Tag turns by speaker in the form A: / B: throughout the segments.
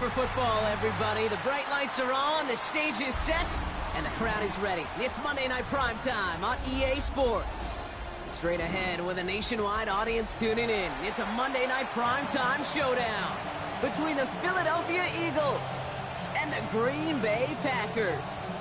A: for football, everybody. The bright lights are on, the stage is set, and the crowd is ready. It's Monday Night Primetime on EA Sports. Straight ahead with a nationwide audience tuning in, it's a Monday Night Primetime showdown between the Philadelphia Eagles and the Green Bay Packers.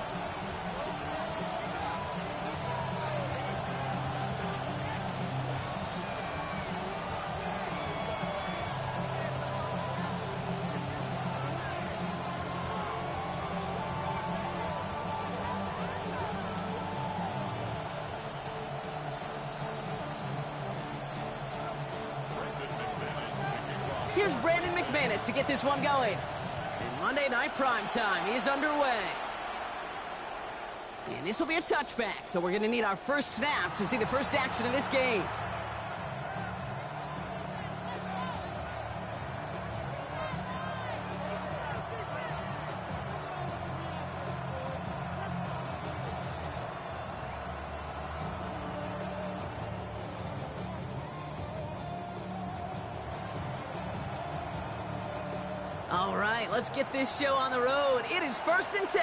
A: Here's Brandon McManus to get this one going. And Monday Night Primetime is underway. And this will be a touchback, so we're going to need our first snap to see the first action of this game. All right, let's get this show on the road. It is 1st and 10.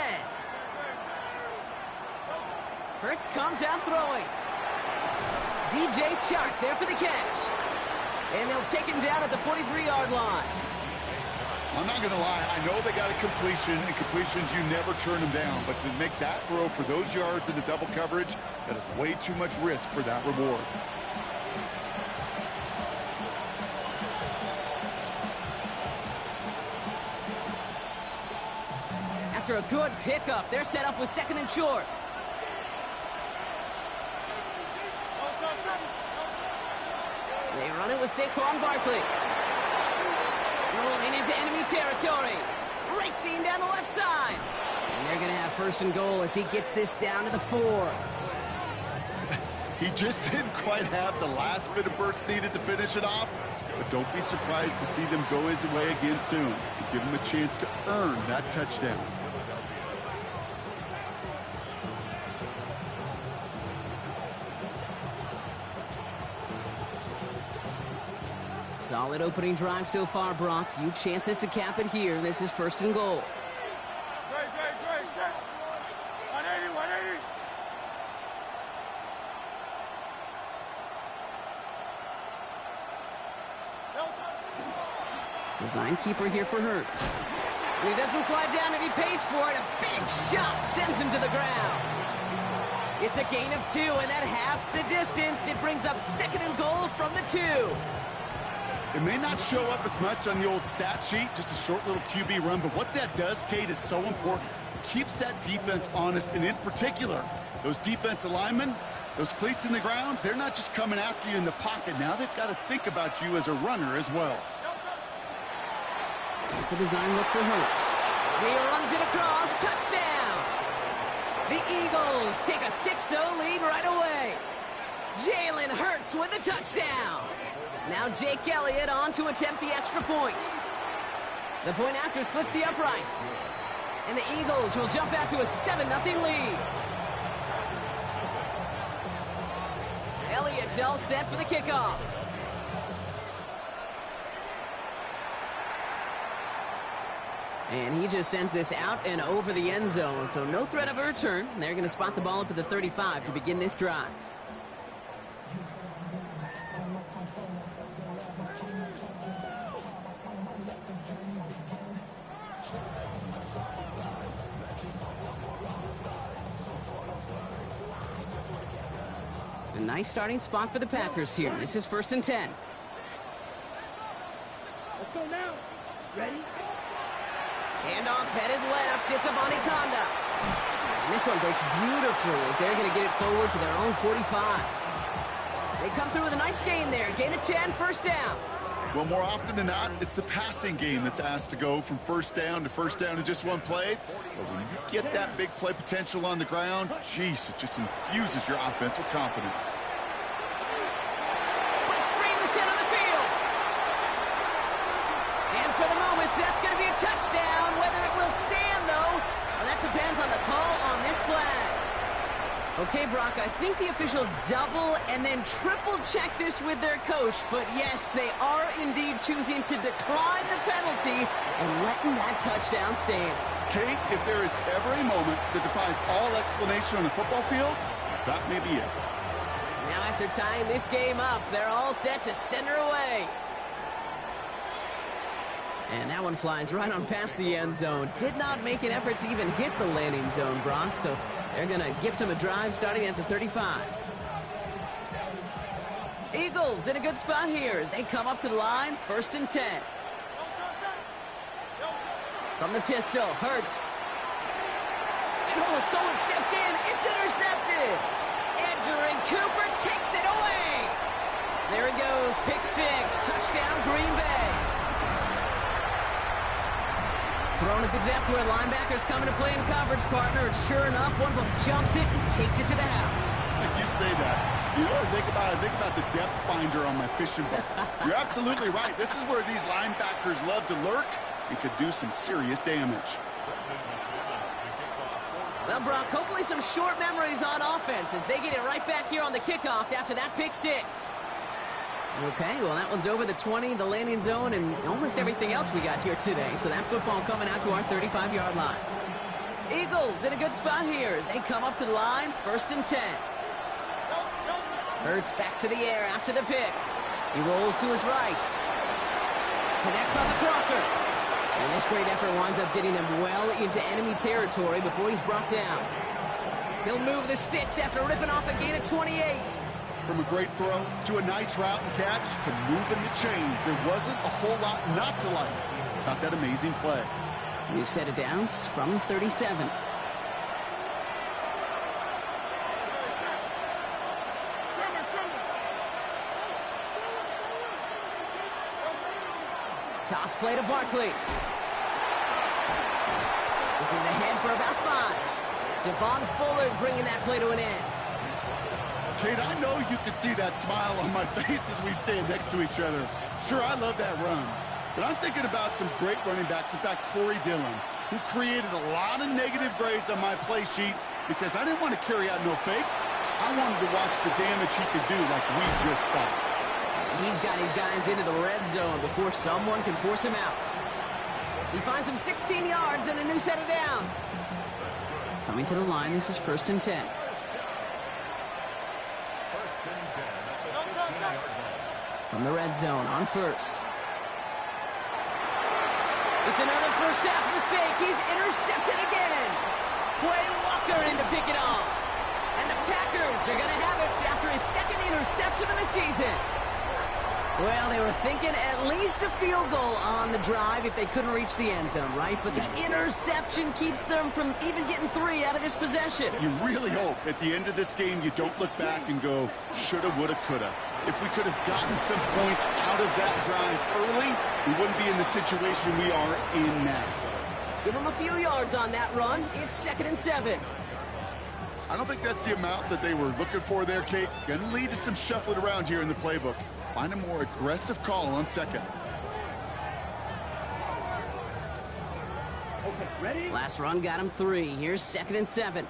A: Hurts comes out throwing. DJ Chark there for the catch. And they'll take him down at the 43-yard line.
B: I'm not going to lie. I know they got a completion, and completions, you never turn them down. But to make that throw for those yards in the double coverage, that is way too much risk for that reward.
A: After a good pickup, they're set up with 2nd and short. They run it with Saquon Barkley. Rolling into enemy territory. Racing down the left side. And they're going to have 1st and goal as he gets this down to the 4.
B: He just didn't quite have the last bit of burst needed to finish it off. But don't be surprised to see them go his way again soon. And give him a chance to earn that touchdown.
A: Solid opening drive so far, Brock. Few chances to cap it here. This is 1st and goal.
C: Great. 180.
A: Design keeper here for Hurts. And he doesn't slide down and he pays for it. A big shot sends him to the ground. It's a gain of 2, and that halves the distance. It brings up 2nd and goal from the 2.
B: It may not show up as much on the old stat sheet, just a short little QB run, but what that does, Kate, is so important. It keeps that defense honest, and in particular, those defensive linemen, those cleats in the ground, they're not just coming after you in the pocket. Now they've got to think about you as a runner as well.
A: It's a design look for Hurts. He runs it across, touchdown! The Eagles take a 6-0 lead right away. Jalen Hurts with a touchdown. Now Jake Elliott on to attempt the extra point. The point after splits the uprights. And the Eagles will jump out to a 7-0 lead. Elliott's all set for the kickoff. And he just sends this out and over the end zone, so no threat of a return. They're going to spot the ball up at the 35 to begin this drive. A nice starting spot for the Packers here. This is 1st and 10.
C: Let's go now. Ready?
A: Handoff headed left. It's a Conda. And this one breaks beautifully as they're going to get it forward to their own 45. They come through with a nice gain there. Gain of 10, 1st down.
B: Well, more often than not, it's the passing game that's asked to go from 1st down to 1st down in just one play. But when you get that big play potential on the ground, geez, it just infuses your offense with confidence.
A: Breaks free in the center of the field. And for the moment, that's going to be a touchdown. Whether it will stand, though, well, that depends on the call on this flag. Okay, Brock, I think the official double and then triple check this with their coach, but yes, they are indeed choosing to decline the penalty and letting that touchdown stand.
B: Kate, if there is ever a moment that defies all explanation on the football field, that may be it.
A: Now after tying this game up, they're all set to send her away. And that one flies right on past the end zone. Did not make an effort to even hit the landing zone, Brock, so they're going to gift him a drive starting at the 35. Eagles in a good spot here as they come up to the line, 1st and 10. From the pistol, Hurts. And someone stepped in. It's intercepted. Edgerrin Cooper takes it away. There he goes, pick 6, touchdown Green Bay. Thrown at the depth where linebackers coming to play in coverage, partner. And sure enough, one of them jumps it and takes it to the house.
B: If you say that, you know what I think about? I think about the depth finder on my fishing boat. You're absolutely right. This is where these linebackers love to lurk and could do some serious damage.
A: Well, Brock, hopefully some short memories on offense as they get it right back here on the kickoff after that pick 6. Okay, well, that one's over the 20, the landing zone, and almost everything else we got here today. So that football coming out to our 35-yard line. Eagles in a good spot here as they come up to the line, 1st and 10. Hurts back to the air after the pick. He rolls to his right. Connects on the crosser. And this great effort winds up getting them well into enemy territory before he's brought down. He'll move the sticks after ripping off a gain of 28.
B: From a great throw to a nice route and catch to moving the chains, there wasn't a whole lot not to like about that amazing play.
A: New set of downs from 37. Toss play to Barkley. This is ahead for about 5. Javon Fuller bringing that play to an end.
B: Kate, I know you can see that smile on my face as we stand next to each other. Sure, I love that run. But I'm thinking about some great running backs. In fact, Corey Dillon, who created a lot of negative grades on my play sheet because I didn't want to carry out no fake. I wanted to watch the damage he could do like we just saw.
A: He's got his guys into the red zone before someone can force him out. He finds him 16 yards and a new set of downs. Coming to the line, this is 1st and 10. From the red zone on 1st. It's another first half mistake. He's intercepted again. Quay Walker in to pick it off. And the Packers are going to have it after his 2nd interception of the season. Well, they were thinking at least a field goal on the drive if they couldn't reach the end zone, right? But the interception keeps them from even getting 3 out of this possession.
B: You really hope at the end of this game you don't look back and go, shoulda, woulda, coulda. If we could have gotten some points out of that drive early, we wouldn't be in the situation we are in now.
A: Give them a few yards on that run. It's 2nd and 7.
B: I don't think that's the amount that they were looking for there, Kate. Going to lead to some shuffling around here in the playbook. Find a more aggressive call on 2nd.
C: Okay, ready?
A: Last run got him 3. Here's 2nd and 7.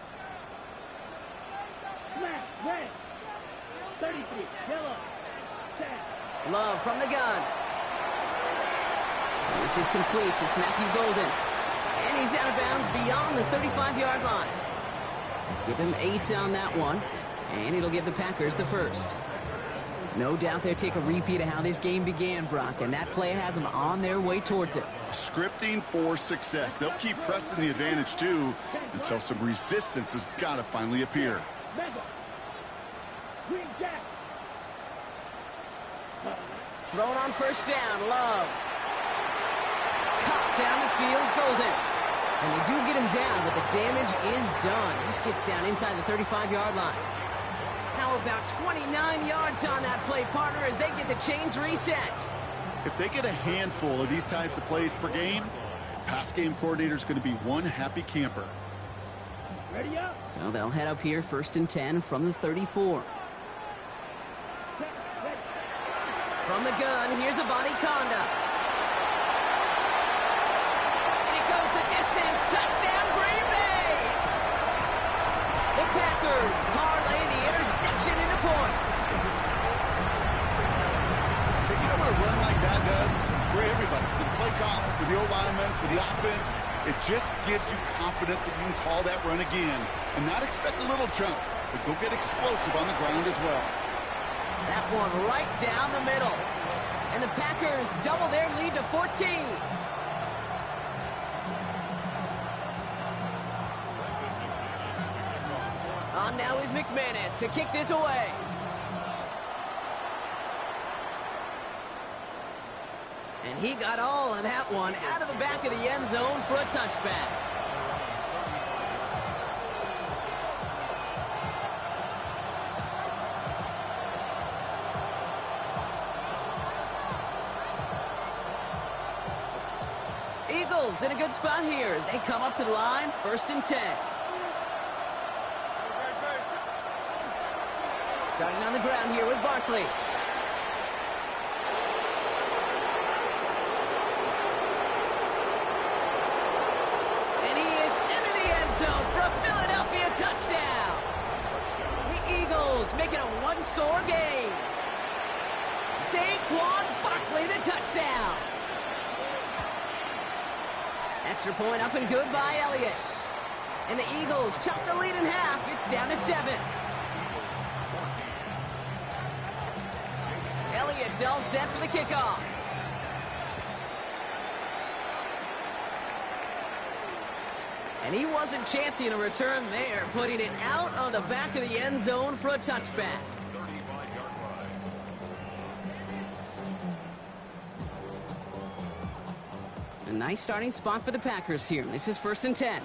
C: Flat, red. 33, yellow. 10.
A: Love from the gun. This is complete. It's Matthew Golden. And he's out of bounds beyond the 35-yard line. Give him 8 on that one. And it'll give the Packers the 1st. No doubt they'll take a repeat of how this game began, Brock, and that play has them on their way towards it.
B: Scripting for success. They'll keep pressing the advantage, too, until some resistance has got to finally appear.
C: Green Jack.
A: Thrown on 1st down, Love. Caught down the field, Golden. And they do get him down, but the damage is done. This gets down inside the 35-yard line. How about 29 yards on that play, partner, as they get the chains reset?
B: If they get a handful of these types of plays per game, the pass game coordinator is going to be one happy camper.
C: Ready up.
A: So they'll head up here, 1st and 10 from the 34.
C: Set, ready.
A: From the gun, here's a body Conda. And it goes the distance. Touchdown, Green Bay! The Packers parlay the interception into points.
B: You know what a run like that does? for everybody, for the play caller, for the O-lineman, for the offense. It just gives you confidence that you can call that run again and not expect a little chunk, but go get explosive on the ground as well.
A: That one right down the middle. And the Packers double their lead to 14. On now is McManus to kick this away. And he got all of that one out of the back of the end zone for a touchback. Eagles in a good spot here as they come up to the line, 1st and 10. Starting on the ground here with Barkley. And he is into the end zone for a Philadelphia touchdown. The Eagles make it a one-score game. Saquon Barkley, the touchdown. Extra point up and good by Elliott. And the Eagles chop the lead in half. It's down to 7. Elliott's all set for the kickoff. And he wasn't chancing a return there, putting it out on the back of the end zone for a touchback. A nice starting spot for the Packers here. This is 1st and 10.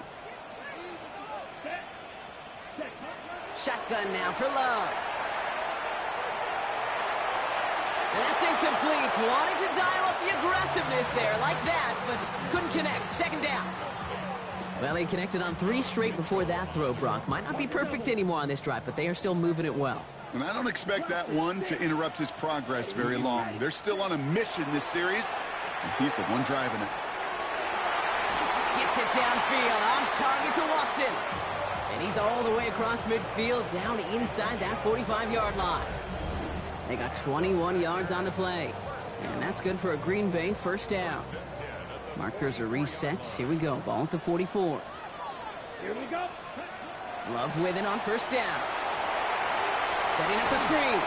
A: Shotgun now for Love. And that's incomplete. Wanted to dial up the aggressiveness there like that, but couldn't connect. 2nd down. Well, they connected on 3 straight before that throw, Brock. Might not be perfect anymore on this drive, but they are still moving it well.
B: And I don't expect that one to interrupt his progress very long. They're still on a mission this series, and he's the one driving it.
A: Gets it downfield, on target to Watson. And he's all the way across midfield, down inside that 45-yard line. They got 21 yards on the play. And that's good for a Green Bay 1st down. Markers are reset. Here we go, ball at the 44.
C: Here we go.
A: Love with it on 1st down. Setting up the screen.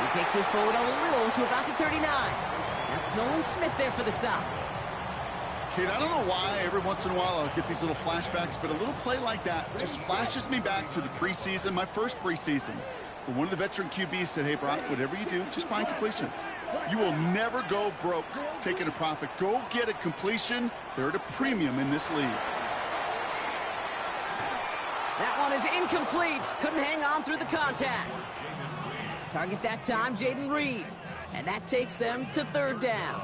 A: He takes this forward a little to about the 39. That's Nolan Smith there for the stop.
B: Kid, I don't know why every once in a while I'll get these little flashbacks, but a little play like that just flashes me back to the preseason, my first preseason. When one of the veteran QBs said, hey, Brock, whatever you do, just find completions. You will never go broke taking a profit. Go get a completion. They're at a premium in this league.
A: That one is incomplete. Couldn't hang on through the contact. Target that time, Jaden Reed. And that takes them to 3rd down.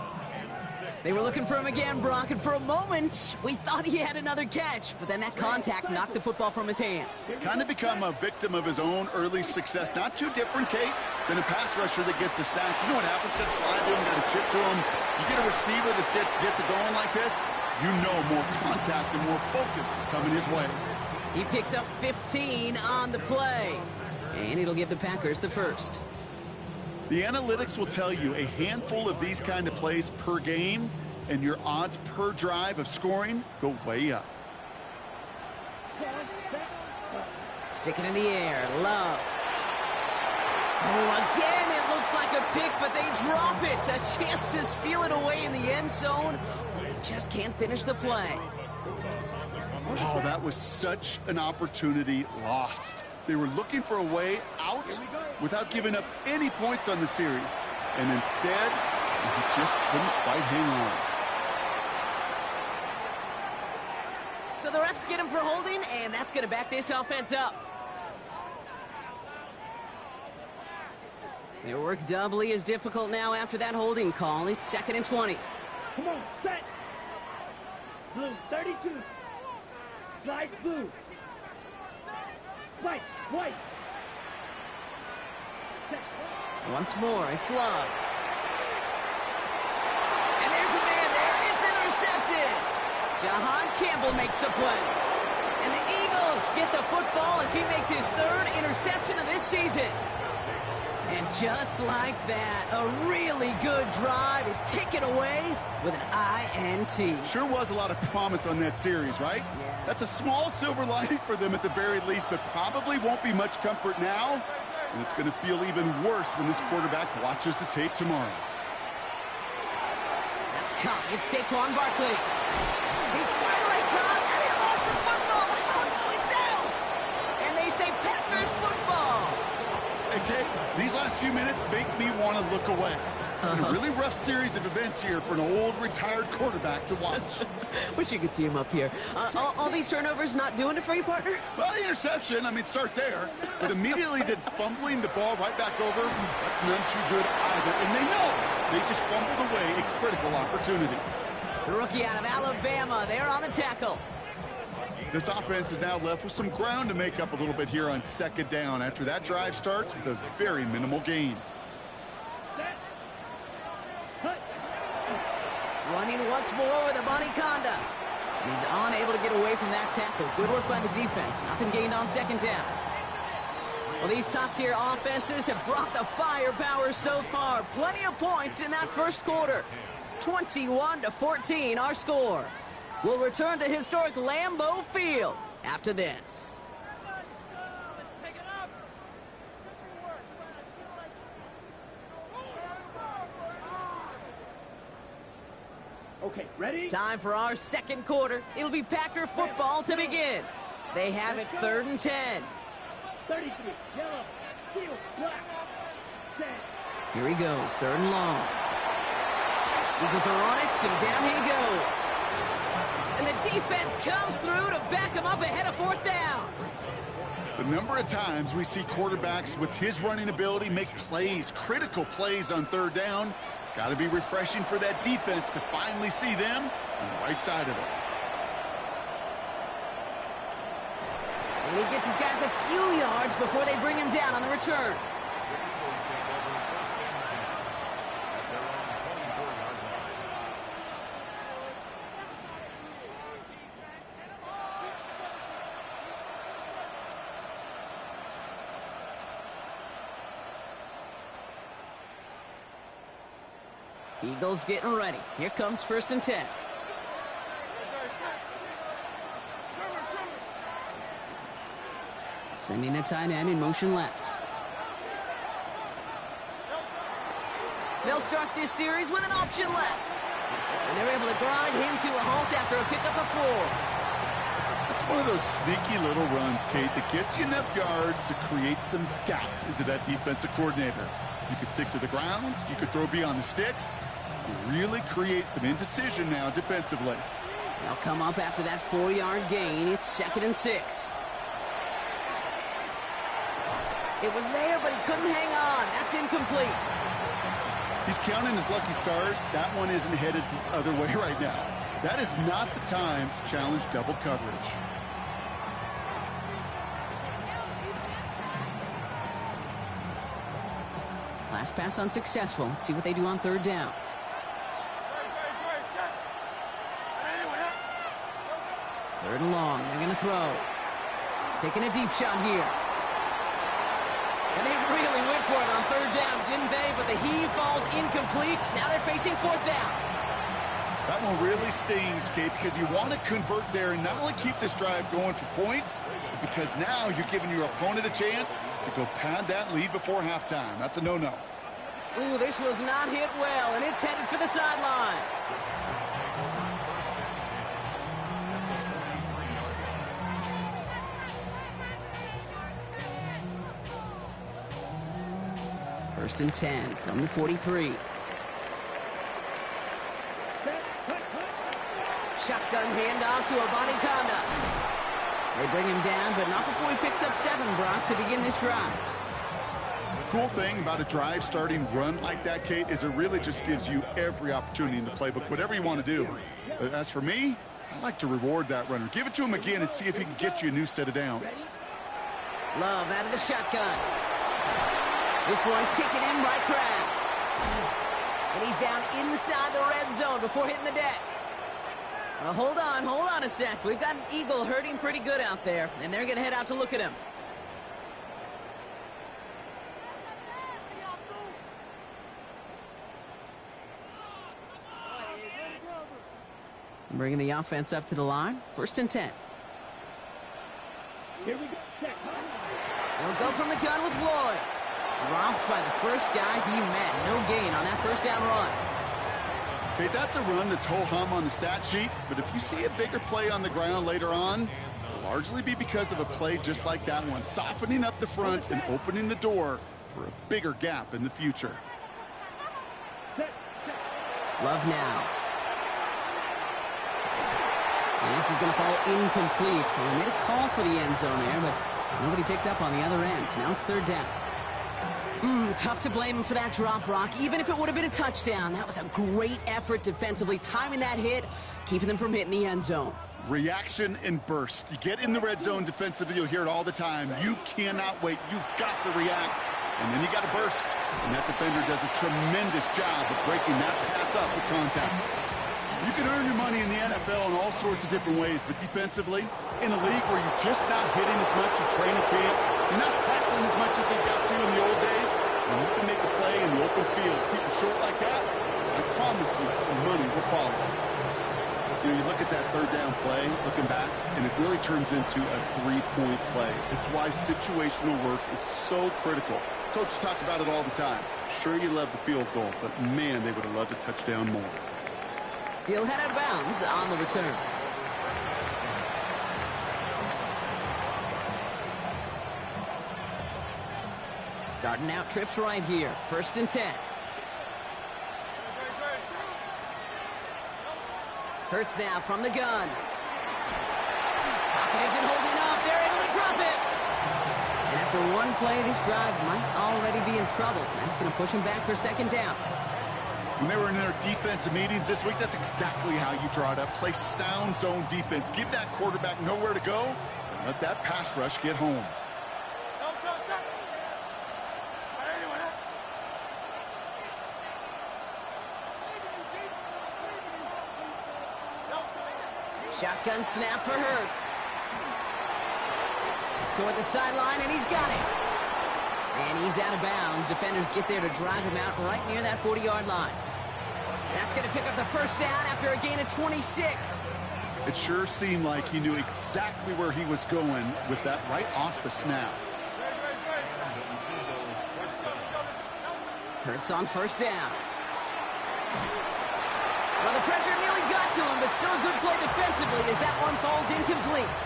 A: They were looking for him again, Brock, and for a moment, we thought he had another catch, but then that contact knocked the football from his hands.
B: Kind of become a victim of his own early success. Not too different, Kate, than a pass rusher that gets a sack. You know what happens? Got to slide to him, got to chip to him. You get a receiver that gets it going like this, you know more contact and more focus is coming his way.
A: He picks up 15 on the play, and it'll give the Packers the 1st.
B: The analytics will tell you a handful of these kind of plays per game, and your odds per drive of scoring go way up.
A: Stick it in the air. Love. Oh, again, it looks like a pick, but they drop it. A chance to steal it away in the end zone, but they just can't finish the play.
B: Oh, that was such an opportunity lost. They were looking for a way out without giving up any points on the series. And instead, he just couldn't quite hang on.
A: So the refs get him for holding, and that's going to back this offense up. Their work doubly is difficult now after that holding call. It's 2nd and 20.
C: Come on, set. Blue, 32. Slide blue. White, white.
A: Once more, it's Love. And there's a man there. It's intercepted. Jahan Campbell makes the play. And the Eagles get the football as he makes his 3rd interception of this season. And just like that, a really good drive is taken away with an INT.
B: Sure was a lot of promise on that series, right?
A: Yeah.
B: That's a small silver lining for them at the very least, but probably won't be much comfort now. And it's going to feel even worse when this quarterback watches the tape tomorrow.
A: That's caught. It's Saquon Barkley. He's finally caught, and he lost the football. Oh, no, it's out. And they say Packers football.
B: Okay, these last few minutes make me want to look away. A really rough series of events here for an old retired quarterback to watch.
A: Wish you could see him up here. All these turnovers not doing it for you, partner?
B: Well, the interception, I mean, start there. But immediately then fumbling the ball right back over, that's none too good either. And they know they just fumbled away a critical opportunity.
A: The rookie out of Alabama, they're on the tackle.
B: This offense is now left with some ground to make up a little bit here on second down after that drive starts with a very minimal gain.
A: Running once more with Abanikanda. He's unable to get away from that tackle. Good work by the defense. Nothing gained on second down. Well, these top-tier offenses have brought the firepower so far. Plenty of points in that first quarter. 21-14, our score. We'll return to historic Lambeau Field after this.
C: Okay, ready?
A: Time for our second quarter. It'll be Packer football to begin. They have it 3rd and 10.
C: 33, yellow, steel, black, 10.
A: Here he goes, 3rd and long. Eagles are on it, and down he goes. And the defense comes through to back him up ahead of 4th down.
B: The number of times we see quarterbacks with his running ability make plays, critical plays on 3rd down, it's got to be refreshing for that defense to finally see them on the right side of it.
A: And he gets his guys a few yards before they bring him down on the return. Eagles getting ready. Here comes 1st and 10. Sending a tight end in motion left. They'll start this series with an option left. And they're able to grind him to a halt after a pickup of 4.
B: That's one of those sneaky little runs, Kate, that gets you enough yards to create some doubt into that defensive coordinator. You could stick to the ground. You could throw beyond the sticks. You really create some indecision now defensively.
A: They'll come up after that 4-yard gain. It's 2nd and 6. It was there, but he couldn't hang on. That's incomplete.
B: He's counting his lucky stars. That one isn't headed the other way right now. That is not the time to challenge double coverage.
A: Last pass unsuccessful. Let's see what they do on 3rd down. Third and long. They're going to throw. Taking a deep shot here. And they really went for it on 3rd down, didn't they? But the heave falls incomplete. Now they're facing 4th down.
B: That one really stings, Kate, because you want to convert there and not only keep this drive going for points, but because now you're giving your opponent a chance to go pad that lead before halftime. That's a no-no.
A: Ooh, this was not hit well, and it's headed for the sideline. First and 10 from the 43. Shotgun handoff to Abanikanda. They bring him down, but not before he picks up 7, Brock, to begin this drive.
B: Cool thing about a drive starting run like that, Kate, is it really just gives you every opportunity in the playbook, whatever you want to do. But as for me, I like to reward that runner. Give it to him again and see if he can get you a new set of downs.
A: Love out of the shotgun. This one ticking him by Kraft. And he's down inside the red zone before hitting the deck. Hold on a sec. We've got an Eagle hurting pretty good out there, and they're going to head out to look at him. Bringing the offense up to the line. 1st and 10.
C: Here we go. Check.
A: He'll go from the gun with Lloyd. Dropped by the first guy he met. No gain on that 1st down run.
B: Okay, that's a run that's ho-hum on the stat sheet, but if you see a bigger play on the ground later on, it'll largely be because of a play just like that one, softening up the front and opening the door for a bigger gap in the future.
A: Love now. And this is going to fall incomplete. Well, they made a call for the end zone there, but nobody picked up on the other end. Now it's 3rd down. Tough to blame him for that drop, Brock. Even if it would have been a touchdown, that was a great effort defensively, timing that hit, keeping them from hitting the end zone.
B: Reaction and burst. You get in the red zone defensively, you'll hear it all the time. You cannot wait. You've got to react, and then you got to burst. And that defender does a tremendous job of breaking that pass up with contact. You can earn your money in the NFL in all sorts of different ways, but defensively, in a league where you're just not hitting as much in training camp, you're not tackling as much as they got to in the old days, and you can make a play in the open field. Keep it short like that, I promise you some money will follow. You know, you look at that 3rd down play, looking back, and it really turns into a 3-point play. It's why situational work is so critical. Coaches talk about it all the time. Sure, you love the field goal, but man, they would have loved a touchdown more.
A: He'll head out of bounds on the return. Starting out trips right here. 1st and 10. Hurts now from the gun. Pocket isn't holding up. They're able to drop it. And after one play, this drive might already be in trouble. That's going to push him back for 2nd down.
B: When they were in their defensive meetings this week, that's exactly how you draw it up. Play sound zone defense. Give that quarterback nowhere to go, and let that pass rush get home.
A: Shotgun snap for Hurts. Toward the sideline, and he's got it. And he's out of bounds. Defenders get there to drive him out right near that 40-yard line. That's going to pick up the 1st down after a gain of 26.
B: It sure seemed like he knew exactly where he was going with that right off the snap.
A: Hurts on 1st down. Well, the pressure nearly got to him, but still a good play defensively as that one falls incomplete.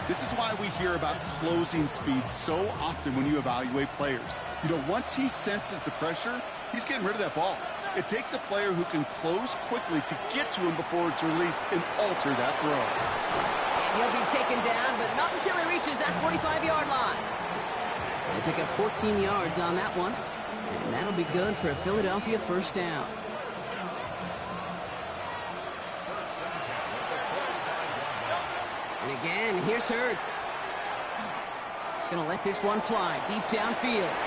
B: This is why we hear about closing speed so often when you evaluate players. You know, once he senses the pressure, he's getting rid of that ball. It takes a player who can close quickly to get to him before it's released and alter that throw.
A: And he'll be taken down, but not until he reaches that 45-yard line. So they pick up 14 yards on that one, and that'll be good for a Philadelphia 1st down. And again, here's Hurts. Gonna let this one fly deep downfield.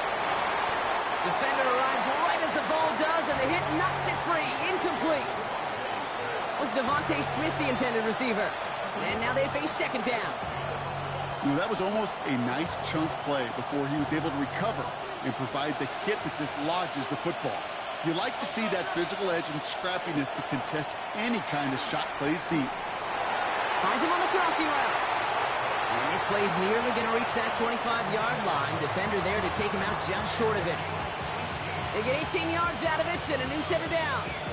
A: Defender arrives right as the ball does, and the hit knocks it free. Incomplete. Was Devontae Smith the intended receiver? And now they face 2nd down.
B: You know, that was almost a nice chunk play before he was able to recover and provide the hit that dislodges the football. You like to see that physical edge and scrappiness to contest any kind of shot plays deep.
A: Finds him on the crossing route. And this play's nearly going to reach that 25-yard line. Defender there to take him out just short of it. They get 18 yards out of it and a new set of downs.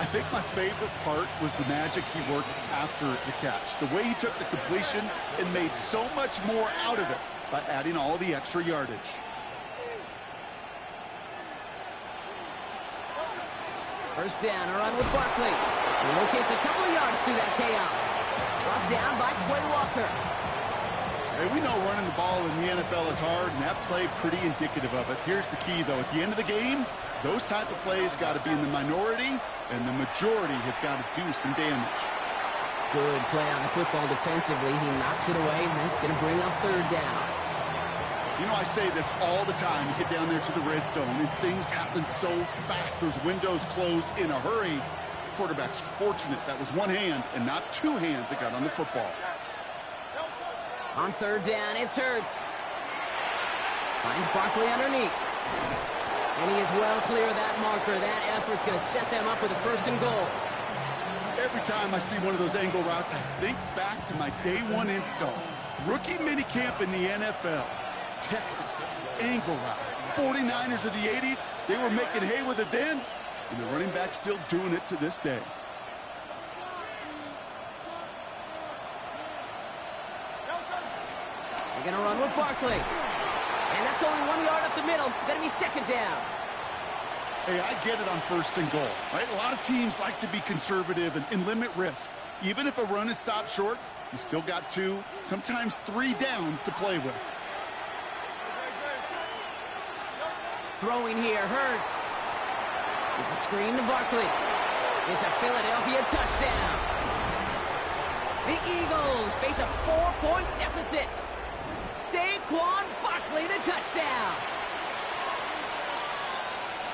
B: I think my favorite part was the magic he worked after the catch. The way he took the completion and made so much more out of it by adding all the extra yardage.
A: First down, a run with Barkley. He locates a couple of yards through that chaos. Brought down by Quay Walker.
B: Hey, we know running the ball in the NFL is hard, and that play pretty indicative of it. Here's the key, though. At the end of the game, those type of plays got to be in the minority, and the majority have got to do some damage.
A: Good play on the football defensively. He knocks it away, and that's going to bring up 3rd down.
B: You know, I say this all the time. You get down there to the red zone, and things happen so fast. Those windows close in a hurry. The quarterback's fortunate that was one hand and not two hands that got on the football.
A: On 3rd down, it's Hurts. Finds Barkley underneath. And he is well clear of that marker. That effort's going to set them up with a 1st and goal.
B: Every time I see one of those angle routes, I think back to my day one install. Rookie minicamp in the NFL. Texas, angle route. 49ers of the 80s, they were making hay with it then, and the running back's still doing it to this day.
A: They're going to run with Barkley. And that's only 1 yard up the middle. Going to be second down.
B: Hey, I get it on first and goal, right? A lot of teams like to be conservative and limit risk. Even if a run is stopped short, you still got 2, sometimes 3 downs to play with.
A: Throwing here, Hurts. It's a screen to Barkley. It's a Philadelphia touchdown. The Eagles face a 4-point deficit. Saquon Barkley, the touchdown.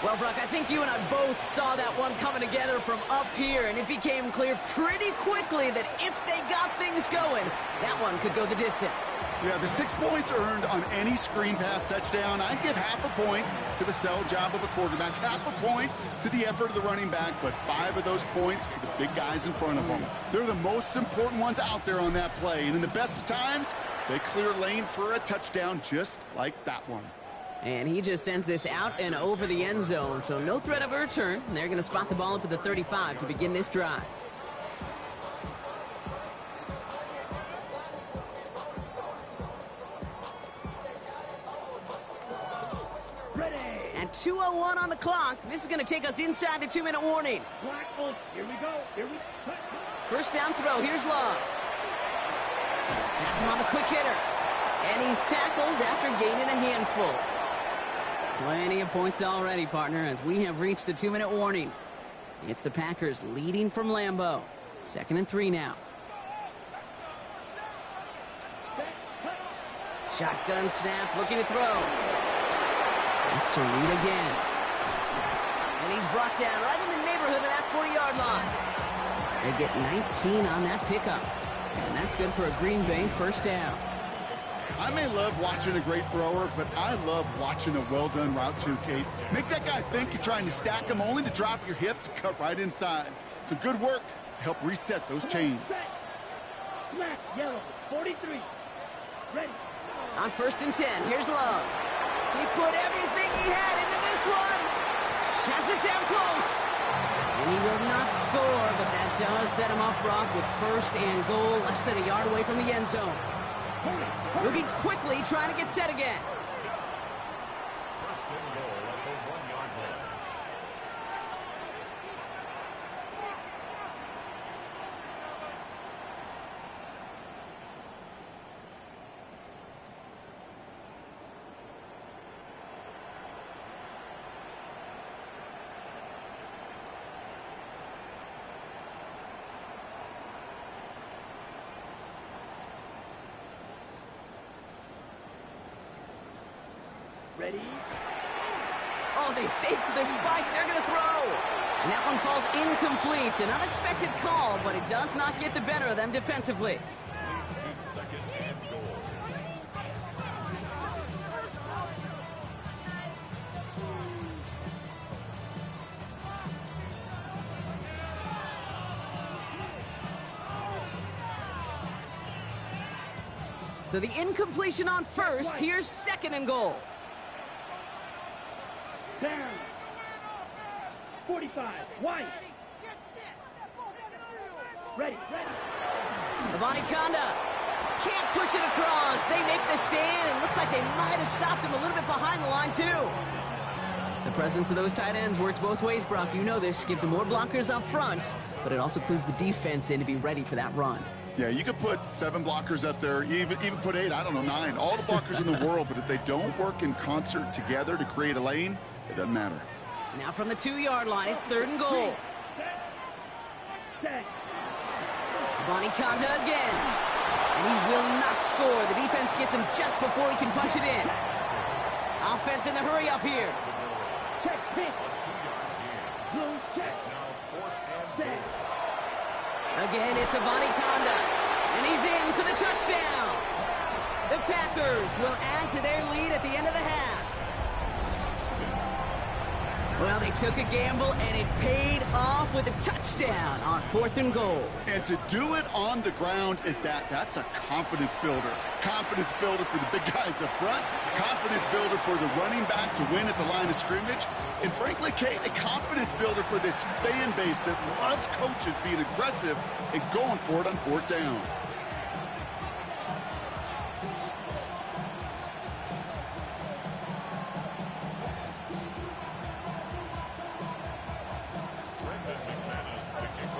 A: Well, Brock, I think you and I both saw that one coming together from up here, and it became clear pretty quickly that if they got things going, that one could go the distance.
B: Yeah, the 6 points earned on any screen pass touchdown. I give half a point to the sell job of a quarterback, half a point to the effort of the running back, but 5 of those points to the big guys in front of them. They're the most important ones out there on that play, and in the best of times, they clear lane for a touchdown just like that one.
A: And he just sends this out and over the end zone, so no threat of a return. They're going to spot the ball up at the 35 to begin this drive.
C: Ready.
A: And 2:01 on the clock. This is going to take us inside the 2-minute warning.
C: Black Oak. Here we go. Here we go.
A: First down throw. Here's Love. That's him on the quick hitter. And he's tackled after gaining a handful. Plenty of points already, partner, as we have reached the 2-minute warning. It's the Packers leading from Lambeau. 2nd and 3 now. Shotgun snap, looking to throw. It's to Reed again. And he's brought down right in the neighborhood of that 40-yard line. They get 19 on that pickup. And that's good for a Green Bay first down.
B: I may love watching a great thrower, but I love watching a well-done route too, Kate. Make that guy think you're trying to stack him only to drop your hips and cut right inside. Some good work to help reset those chains.
C: Black, yellow, 43. Ready.
A: On 1st and 10, here's Love. He put everything he had into this one. Has it down close. And he will not score, but that does set him up, Brock, with 1st and goal, less than a yard away from the end zone. Moving quickly, trying to get set again.
D: First and goal at the 1-yard line.
C: Ready.
A: Oh, they faked the spike. They're going to throw. And that one falls incomplete. An unexpected call, but it does not get the better of them defensively.
D: Leads to 2nd and goal.
A: So the incompletion on 1st. Here's 2nd and goal.
C: Down. 45. White. Ready.
A: Avani Conda can't push it across. They make the stand, and looks like they might have stopped him a little bit behind the line, too. The presence of those tight ends works both ways, Brock. You know this. Gives them more blockers up front, but it also clues the defense in to be ready for that run.
B: Yeah, you could put 7 blockers up there, even put 8, I don't know, 9. All the blockers in the world, but if they don't work in concert together to create a lane, it doesn't matter.
A: Now from the 2-yard line, it's 3rd and goal.
C: Set.
A: Bonnie Conda again. And he will not score. The defense gets him just before he can punch it in. Offense in the hurry up here.
C: Check. Pick. Blue check. Set.
A: Again, it's Avani Conda. And he's in for the touchdown. The Packers will add to their lead at the end of the half. Well, they took a gamble, and it paid off with a touchdown on 4th and goal.
B: And to do it on the ground at that's a confidence builder. Confidence builder for the big guys up front. Confidence builder for the running back to win at the line of scrimmage. And frankly, Kate, a confidence builder for this fan base that loves coaches being aggressive and going for it on 4th down.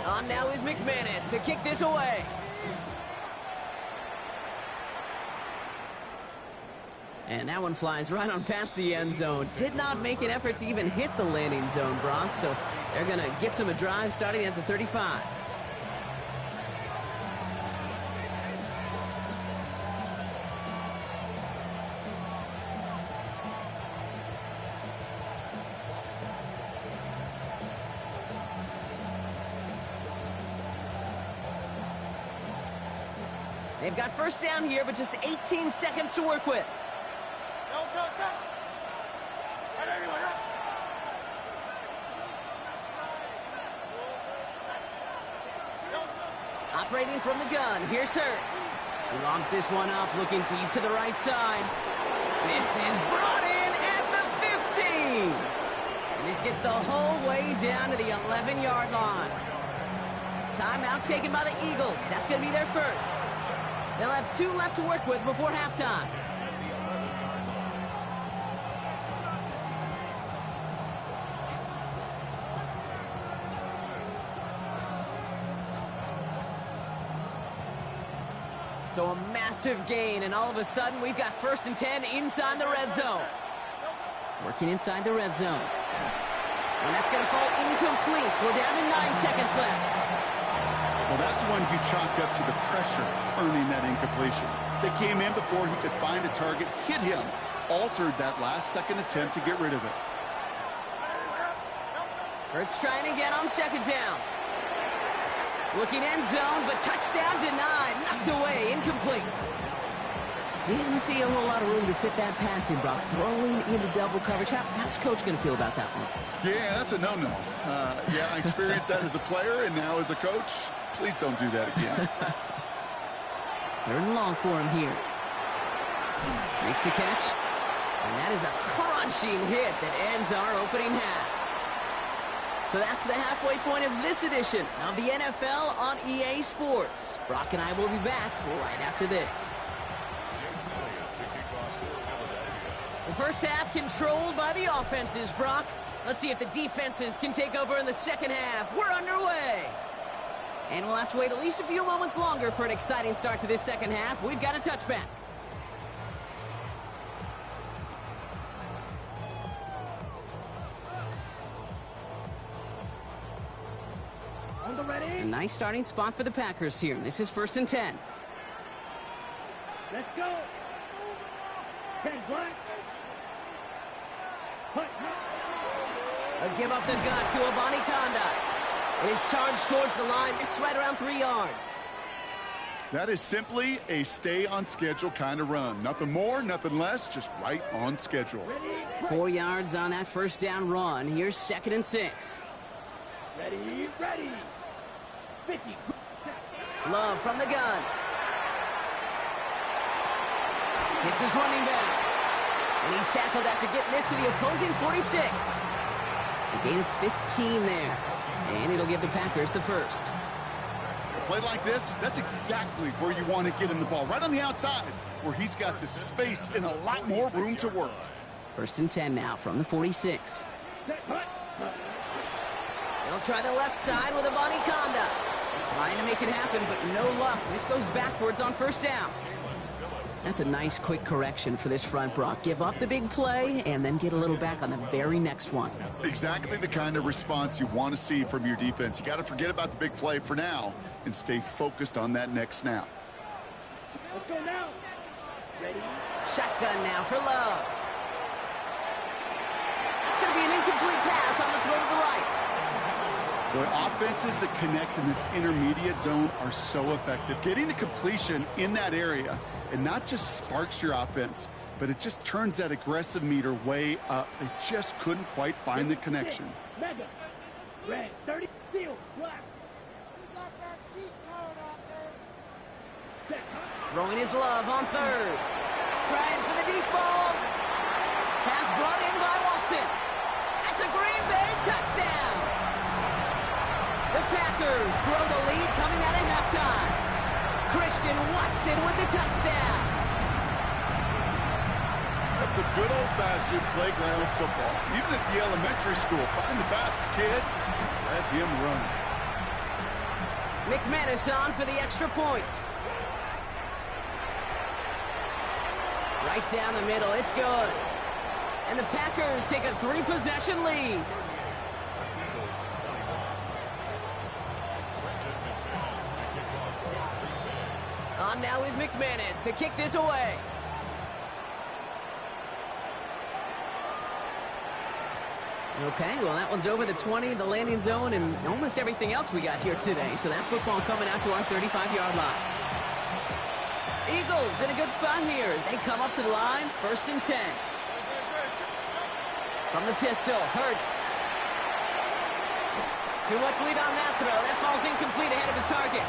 A: On now is McManus to kick this away. And that one flies right on past the end zone. Did not make an effort to even hit the landing zone, Brock, so they're going to gift him a drive starting at the 35. They've got first down here, but just 18 seconds to work with. Operating from the gun, here's Hurts. He lobs this one up, looking deep to the right side. This is brought in at the 15. And this gets the whole way down to the 11-yard line. Timeout taken by the Eagles. That's going to be their first. They'll have 2 left to work with before halftime. So a massive gain, and all of a sudden we've got 1st and 10 inside the red zone. Working inside the red zone. And that's going to fall incomplete. We're down to 9 seconds left.
B: Well, that's one you chalk up to the pressure earning that incompletion. They came in before he could find a target, hit him, altered that last-second attempt to get rid of it.
A: Hurts trying again on 2nd down. Looking end zone, but touchdown denied. Knocked away, incomplete. Didn't see a whole lot of room to fit that passing, Brock. Throwing into double coverage. How's Coach going to feel about that one?
B: Yeah, that's a no-no. Yeah, I experienced that as a player, and now as a coach, please don't do that again.
A: 3rd and long for him here. Makes the catch. And that is a crunching hit that ends our opening half. So that's the halfway point of this edition of the NFL on EA Sports. Brock and I will be back right after this. The first half controlled by the offenses, Brock. Let's see if the defenses can take over in the second half. We're underway. And we'll have to wait at least a few moments longer for an exciting start to this second half. We've got a touchback.
C: On the ready.
A: A nice starting spot for the Packers here. This is 1st and 10.
C: Let's go. 10 blank.
A: A give up the gut to Abanikanda. It is charged towards the line. It's right around 3 yards.
B: That is simply a stay-on-schedule kind of run. Nothing more, nothing less, just right on schedule.
A: 4 yards on that first down run. Here's 2nd and 6.
C: Ready, ready. 50.
A: Love from the gun. Hits his running back. And he's tackled after getting this to the opposing 46. A gain of 15 there. And it'll give the Packers the first.
B: A play like this, that's exactly where you want to get him the ball. Right on the outside, where he's got the space and a lot more room to work.
A: 1st and 10 now from the 46. They'll try the left side with Abanikanda. Trying to make it happen, but no luck. This goes backwards on 1st down. That's a nice quick correction for this front, Brock. Give up the big play and then get a little back on the very next one.
B: Exactly the kind of response you want to see from your defense. You got to forget about the big play for now and stay focused on that next snap.
C: Let's go now. Ready.
A: Shotgun now for Love. That's going to be an incomplete pass on the throw to the right.
B: The offenses that connect in this intermediate zone are so effective. Getting the completion in that area, and not just sparks your offense, but it just turns that aggressive meter way up. They just couldn't quite find the connection.
C: Mega. Red 30. Field. Black.
A: Throwing his love on third. Trying for the deep ball. Pass brought in by Watson. That's a Green Bay touchdown. The Packers grow the lead coming out of halftime. Christian Watson with the touchdown.
B: That's some good old-fashioned playground football. Even at the elementary school, find the fastest kid, let him run.
A: McManus on for the extra point. Right down the middle, it's good. And the Packers take a 3-possession lead. On now is McManus to kick this away. Okay, well, that one's over the 20, the landing zone, and almost everything else we got here today. So that football coming out to our 35-yard line. Eagles in a good spot here as they come up to the line, 1st and 10. From the pistol, Hurts. Too much lead on that throw. That falls incomplete ahead of his target.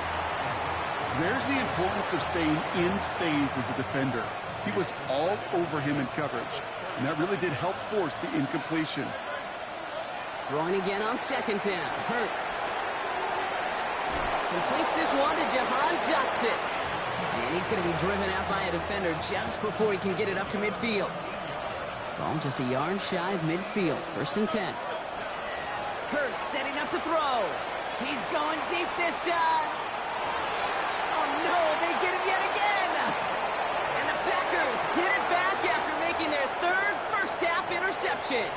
B: There's the importance of staying in phase as a defender. He was all over him in coverage, and that really did help force the incompletion.
A: Throwing again on 2nd down. Hurts. Completes this one to Jahan Dotson. And he's going to be driven out by a defender just before he can get it up to midfield. Ball just a yard shy of midfield. 1st and 10. Hurts setting up to throw. He's going deep this time. Oh no, they get him yet again. And the Packers get it back after making their 3rd first-half interception.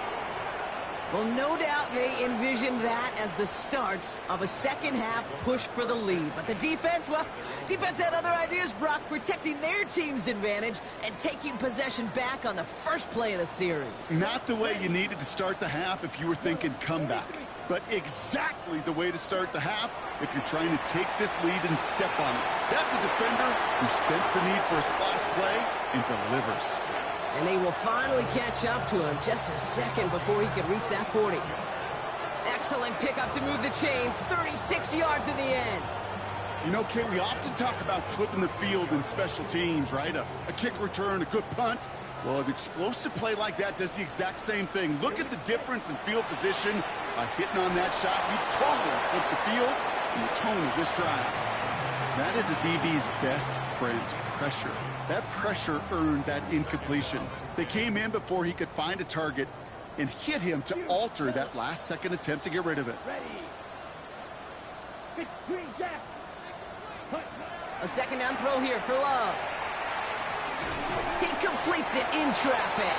A: Well, no doubt they envisioned that as the start of a second-half push for the lead. But the defense, well, defense had other ideas, Brock, protecting their team's advantage and taking possession back on the first play of the series. Not the way you needed to start the half if you were thinking comeback, but exactly the way to start the half if you're trying to take this lead and step on it. That's a defender who sensed the need for a splash play and delivers. And they will finally catch up to him just a second before he could reach that 40. Excellent pickup to move the chains. 36 yards in the end. You know, Kate, we often talk about flipping the field in special teams, right? A kick return, a good punt. Well, an explosive play like that does the exact same thing. Look at the difference in field position by hitting on that shot. You've totally flipped the field in the tone of this drive. That is a DB's best friend, pressure. That pressure earned that incompletion. They came in before he could find a target and hit him to alter that last-second attempt to get rid of it. A 2nd down throw here for Love. He completes it in traffic.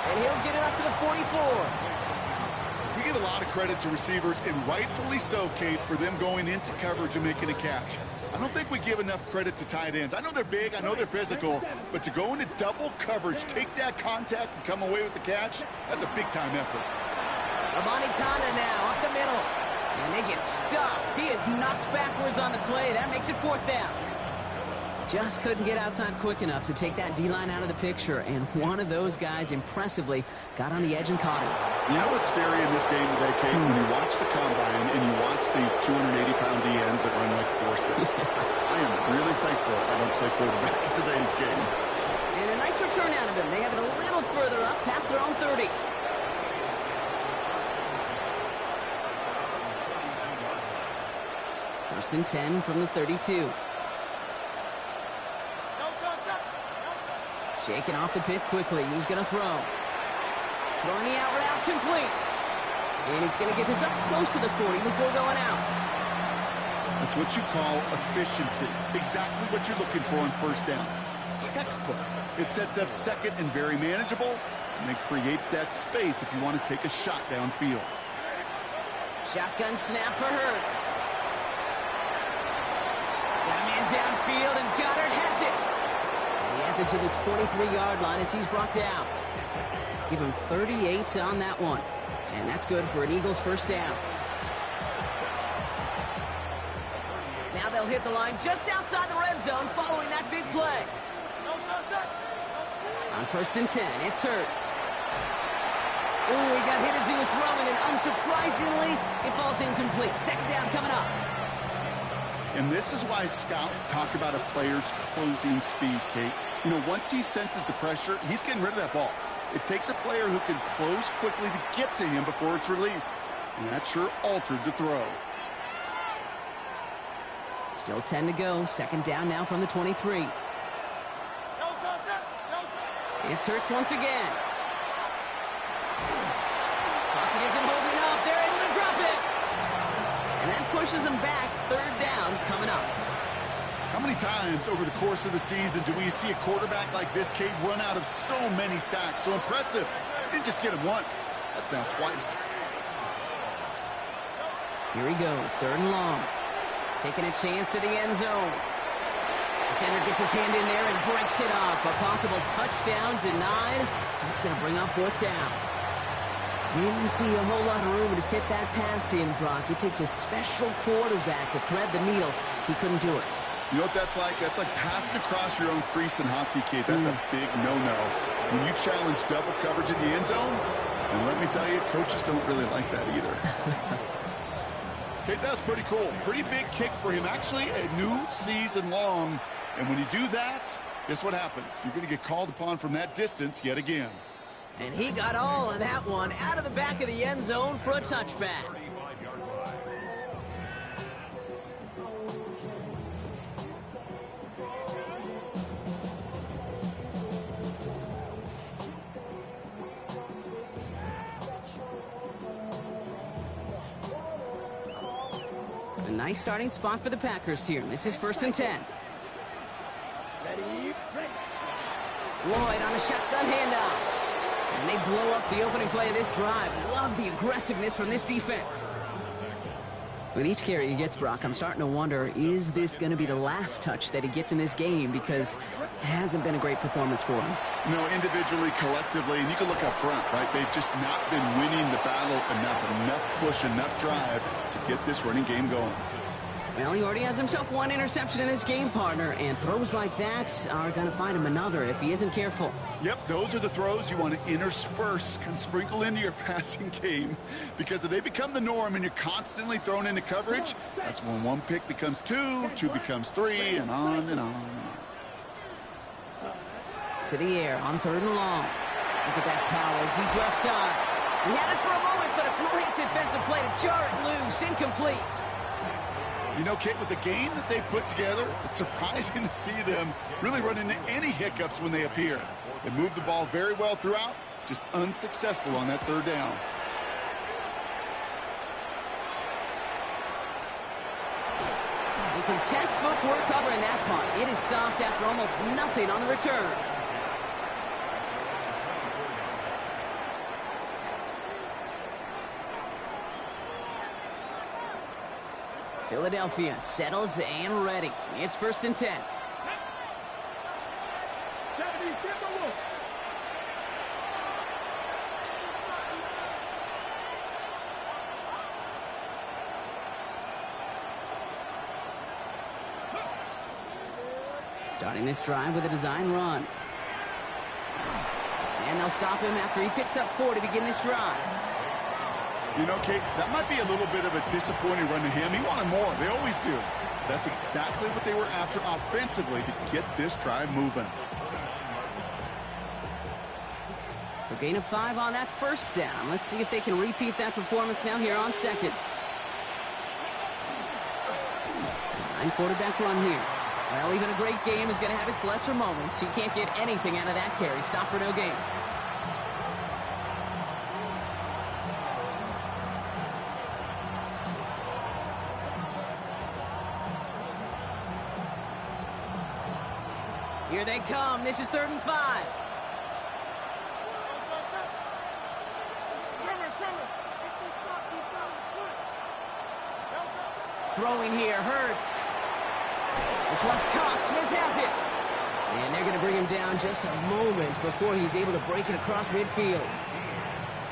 A: And he'll get it up to the 44. We give a lot of credit to receivers, and rightfully so, Kate, for them going into coverage and making a catch. I don't think we give enough credit to tight ends. I know they're big, I know they're physical, but to go into double coverage, take that contact, and come away with the catch, that's a big-time effort. Amani Kanda now up the middle. And they get stuffed. He is knocked backwards on the play. That makes it 4th down. Just couldn't get outside quick enough to take that D-line out of the picture, and one of those guys impressively got on the edge and caught him. You know what's scary in this game today, Kate? When you watch the combine and you watch these 280-pound DNs that run like 4.6. I am really thankful I don't play quarterback in today's game. And a nice return out of him. They have it a little further up past their own 30. First and 10 from the 32. Shaking off the pit quickly. He's going to throw. Throwing the out route complete. And he's going to get this up close to the 40 before going out. That's what you call efficiency. Exactly what you're looking for on 1st down. Textbook. It sets up 2nd and very manageable, and it creates that space if you want to take a shot downfield. Shotgun snap for Hurts. Got a man downfield, and Goddard has it. He has it to the 23-yard line as he's brought down. Give him 38 on that one. And that's good for an Eagles 1st down. Now they'll hit the line just outside the red zone following that big play. On 1st and 10, it's Hurts. Ooh, he got hit as he was throwing, and unsurprisingly, it falls incomplete. 2nd down coming up.
B: And this is why scouts talk about a player's closing speed, Kate. You know, once he senses the pressure, he's getting rid of that ball. It takes a player who can close quickly to get to him before it's released. And that sure altered the throw.
A: Still 10 to go. 2nd down now from the 23. It's Hurts once again. Pocket isn't holding up. They're able to drop it. And that pushes them back. 3rd down coming up.
B: How many times over the course of the season do we see a quarterback like this, Kate, run out of so many sacks? So impressive. He didn't just get him once. That's now twice.
A: Here he goes. 3rd and long. Taking a chance to the end zone. Defender gets his hand in there and breaks it off. A possible touchdown denied. That's going to bring up 4th down. Didn't see a whole lot of room to fit that pass in, Brock. It takes a special quarterback to thread the needle. He couldn't do it.
B: You know what that's like? That's like passing across your own crease in hockey, Kate. That's a big no-no. When you challenge double coverage in the end zone, and let me tell you, coaches don't really like that either. Kate, that's pretty cool. Pretty big kick for him. Actually, a new season long. And when you do that, guess what happens? You're going to get called upon from that distance yet again.
A: And he got all of that one out of the back of the end zone for a touchback. A nice starting spot for the Packers here. This is 1st and 10. Lloyd on the shotgun handoff. And they blow up the opening play of this drive. Love the aggressiveness from this defense. With each carry he gets, Brock, I'm starting to wonder, is this going to be the last touch that he gets in this game? Because it hasn't been a great performance for him.
B: You know, individually, collectively, and you can look up front, right? They've just not been winning the battle enough push, enough drive to get this running game going.
A: Well, he already has himself 1 interception in this game, partner, and throws like that are going to find him another if he isn't careful.
B: Yep, those are the throws you want to intersperse and sprinkle into your passing game, because if they become the norm and you're constantly thrown into coverage, that's when 1 pick becomes 2, 2 becomes 3, and on and on.
A: To the air on 3rd and long. Look at that power, deep left side. He had it for a moment, but a great defensive play to jar it loose, incomplete.
B: You know, Kate, with the game that they put together, it's surprising to see them really run into any hiccups when they appear. They move the ball very well throughout, just unsuccessful on that 3rd down.
A: And some textbook work covering that punt. It is stopped after almost nothing on the return. Philadelphia settled and ready. It's 1st and 10. Starting this drive with a design run. And they'll stop him after he picks up 4 to begin this drive.
B: You know, Kate, that might be a little bit of a disappointing run to him. He wanted more. They always do. That's exactly what they were after offensively to get this drive moving.
A: So gain of 5 on that 1st down. Let's see if they can repeat that performance now here on 2nd. Design quarterback run here. Well, even a great game is going to have its lesser moments. You can't get anything out of that carry. Stop for no gain. Here they come. This is 3rd and 5. Throwing here, Hurts. This one's caught. Smith has it. And they're going to bring him down just a moment before he's able to break it across midfield.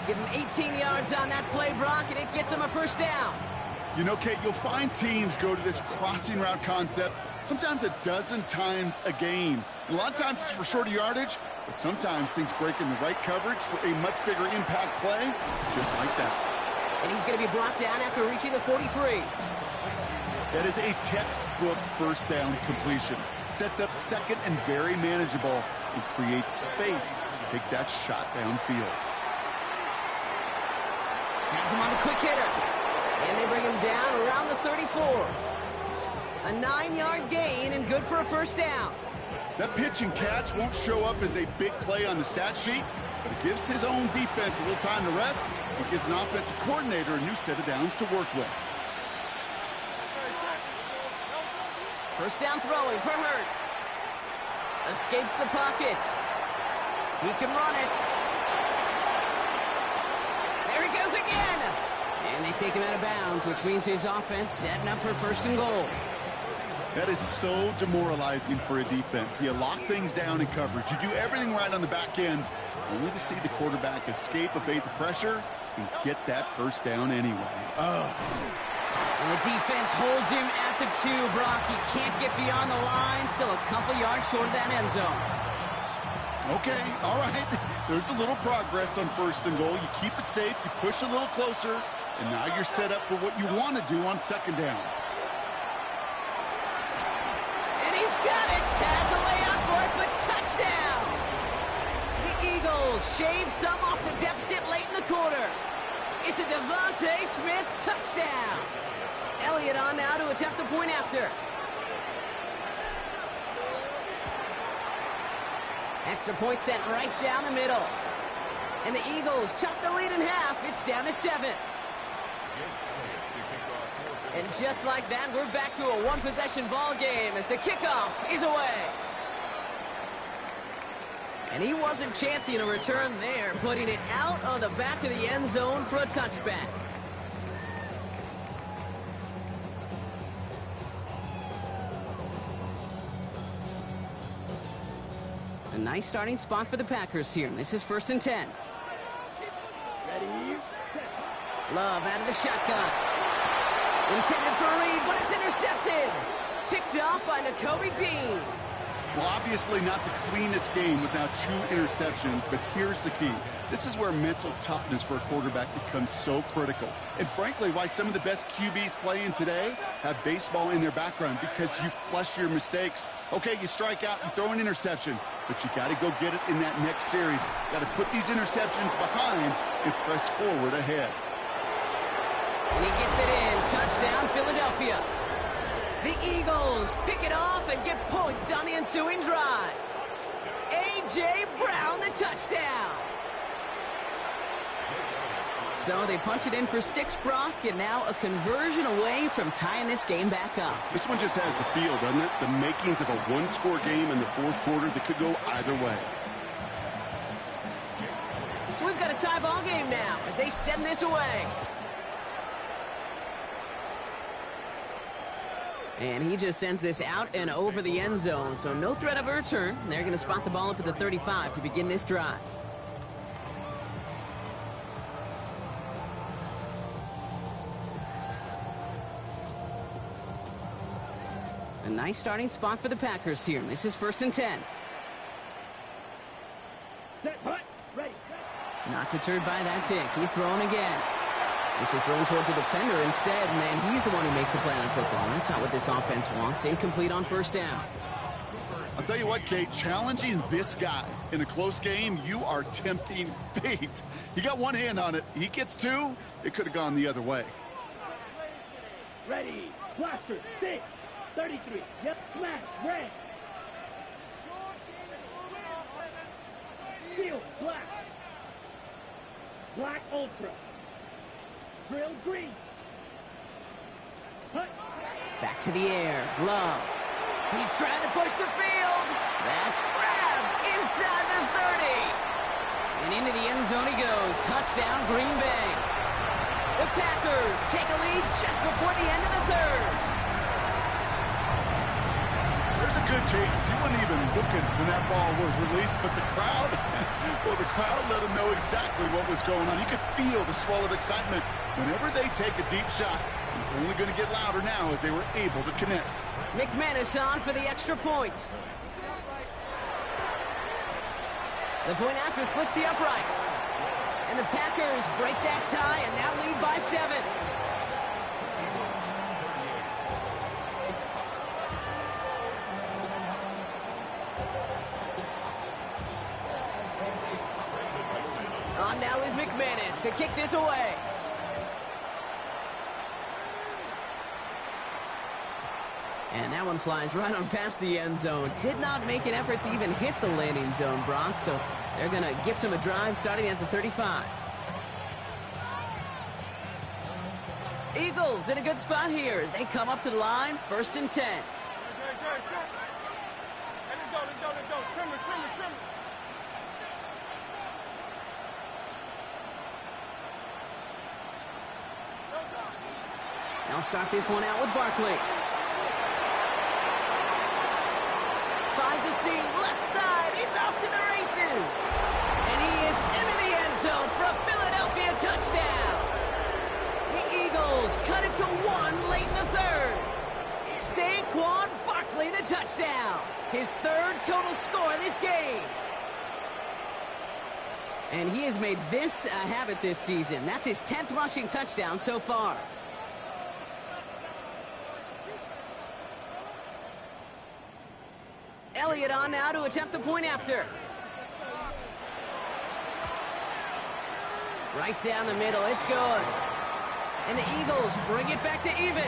A: Give him 18 yards on that play, Brock, and it gets him a 1st down.
B: You know, Kate, you'll find teams go to this crossing route concept sometimes a dozen times a game. And a lot of times it's for shorter yardage, but sometimes things break in the right coverage for a much bigger impact play, just like that.
A: And he's going to be brought down after reaching the 43.
B: That is a textbook first down completion. Sets up second and very manageable and creates space to take that shot downfield.
A: Has him on the quick hitter. And they bring him down around the 34. A 9-yard gain and good for a first down.
B: That pitch and catch won't show up as a big play on the stat sheet, but it gives his own defense a little time to rest. It gives an offensive coordinator a new set of downs to work with.
A: First down throwing for Hurts. Escapes the pocket. He can run it. There he goes again. And they take him out of bounds, which means his offense setting up for first and goal.
B: That is so demoralizing for a defense. You lock things down in coverage. You do everything right on the back end, only to see the quarterback escape, evade the pressure, and get that first down anyway.
A: And the defense holds him at the 2, Brock. He can't get beyond the line. Still a couple yards short of that end zone.
B: Okay, all right. There's a little progress on first and goal. You keep it safe, you push a little closer, and now you're set up for what you want to do on second down.
A: And he's got it. Has a layout for it, but touchdown. The Eagles shave some off the deficit late in the quarter. It's a Devontae Smith touchdown. Elliott on now to attempt the point after. Extra point sent right down the middle. And the Eagles chop the lead in half. It's down to 7. And just like that, we're back to a one-possession ball game as the kickoff is away. And he wasn't chancing a return there, putting it out on the back of the end zone for a touchback. A nice starting spot for the Packers here. This is 1st and 10.
C: Ready?
A: Love out of the shotgun. Intended for a read, but it's intercepted. Picked off by Nakobe Dean.
B: Well, obviously not the cleanest game with now 2 interceptions, but here's the key. This is where mental toughness for a quarterback becomes so critical. And frankly, why some of the best QBs playing today have baseball in their background, because you flush your mistakes. Okay, you strike out, you throw an interception, but you got to go get it in that next series. Got to put these interceptions behind and press forward ahead.
A: And he gets it in. Touchdown, Philadelphia. The Eagles pick it off and get points on the ensuing drive. A.J. Brown, the touchdown. So they punch it in for 6, Brock, and now a conversion away from tying this game back up.
B: This one just has the feel, doesn't it? The makings of a one-score game in the 4th quarter that could go either way.
A: So we've got a tie ball game now as they send this away. And he just sends this out and over the end zone, so no threat of a return. They're going to spot the ball up at the 35 to begin this drive. A nice starting spot for the Packers here. This is 1st and 10.
C: Set, hut, ready.
A: Not deterred by that pick. He's throwing again. This is thrown towards a defender instead, and he's the one who makes a play on football. That's not what this offense wants. Incomplete on first down.
B: I'll tell you what, Kate, challenging this guy in a close game, you are tempting fate. He got one hand on it. He gets 2. It could have gone the other way.
C: Ready. Blaster. 6. 33. Yep. Smash. Red. Shield. Black. Black Ultra. Drill green. Hut.
A: Back to the air. Love. He's trying to push the field. That's grabbed inside the 30. And into the end zone he goes. Touchdown, Green Bay. The Packers take a lead just before the end of the 3rd.
B: There's a good chance he wasn't even looking when that ball was released, but the crowd, well, the crowd let him know exactly what was going on. You could feel the swell of excitement whenever they take a deep shot and It's only going to get louder now as they were able to connect.
A: McManus on for the extra point. The point after splits the uprights. And the Packers break that tie and now lead by 7. On now is McManus to kick this away. And that one flies right on past the end zone. Did not make an effort to even hit the landing zone, Brock, so they're going to gift him a drive starting at the 35. Eagles in a good spot here as they come up to the line, 1st and 10.
C: Hey, let's go. Trim it.
A: They'll start this one out with Barkley. Finds a seam, left side, he's off to the races. And he is into the end zone for a Philadelphia touchdown. The Eagles cut it to 1 late in the 3rd. Saquon Barkley the touchdown. His 3rd total score in this game. And he has made this a habit this season. That's his 10th rushing touchdown so far. Elliott on now to attempt the point after. Right down the middle, it's good. And the Eagles bring it back to even.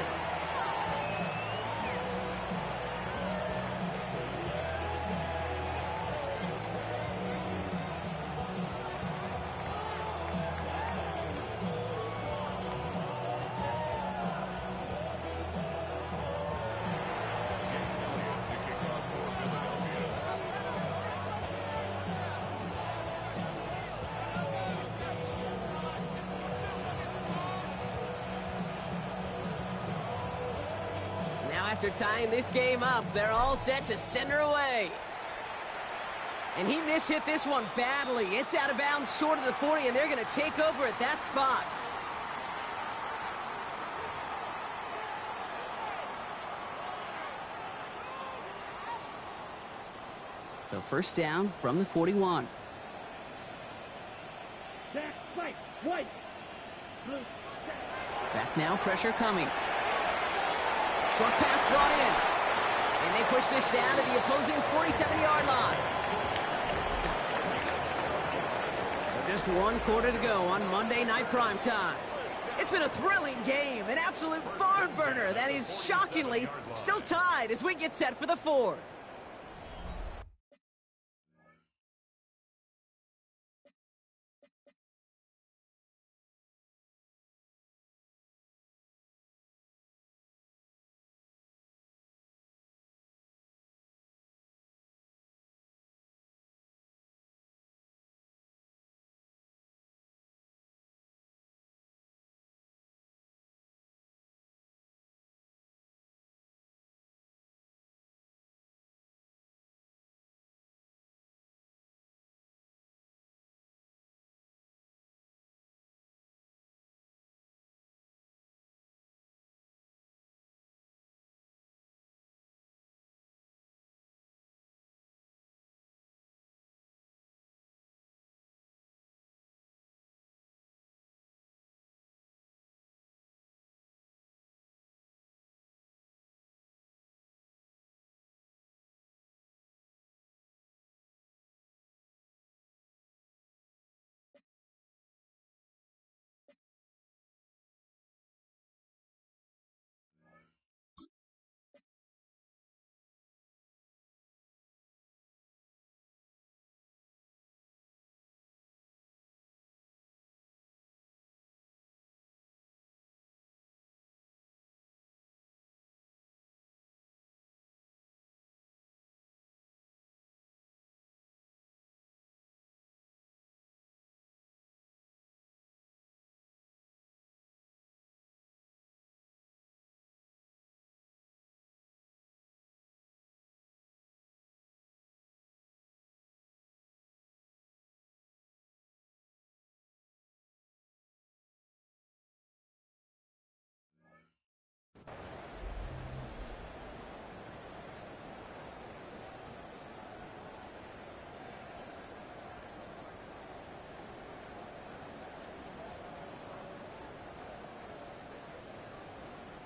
A: After tying this game up, they're all set to send her away. And he mishit this one badly. It's out of bounds short of the 40, and they're going to take over at that spot. So 1st down from the 41.
C: White.
A: Back now, pressure coming. Short pass brought in. And they push this down to the opposing 47-yard line. So just 1 quarter to go on Monday Night Primetime. It's been a thrilling game, an absolute barn burner that is shockingly still tied as we get set for the 4th.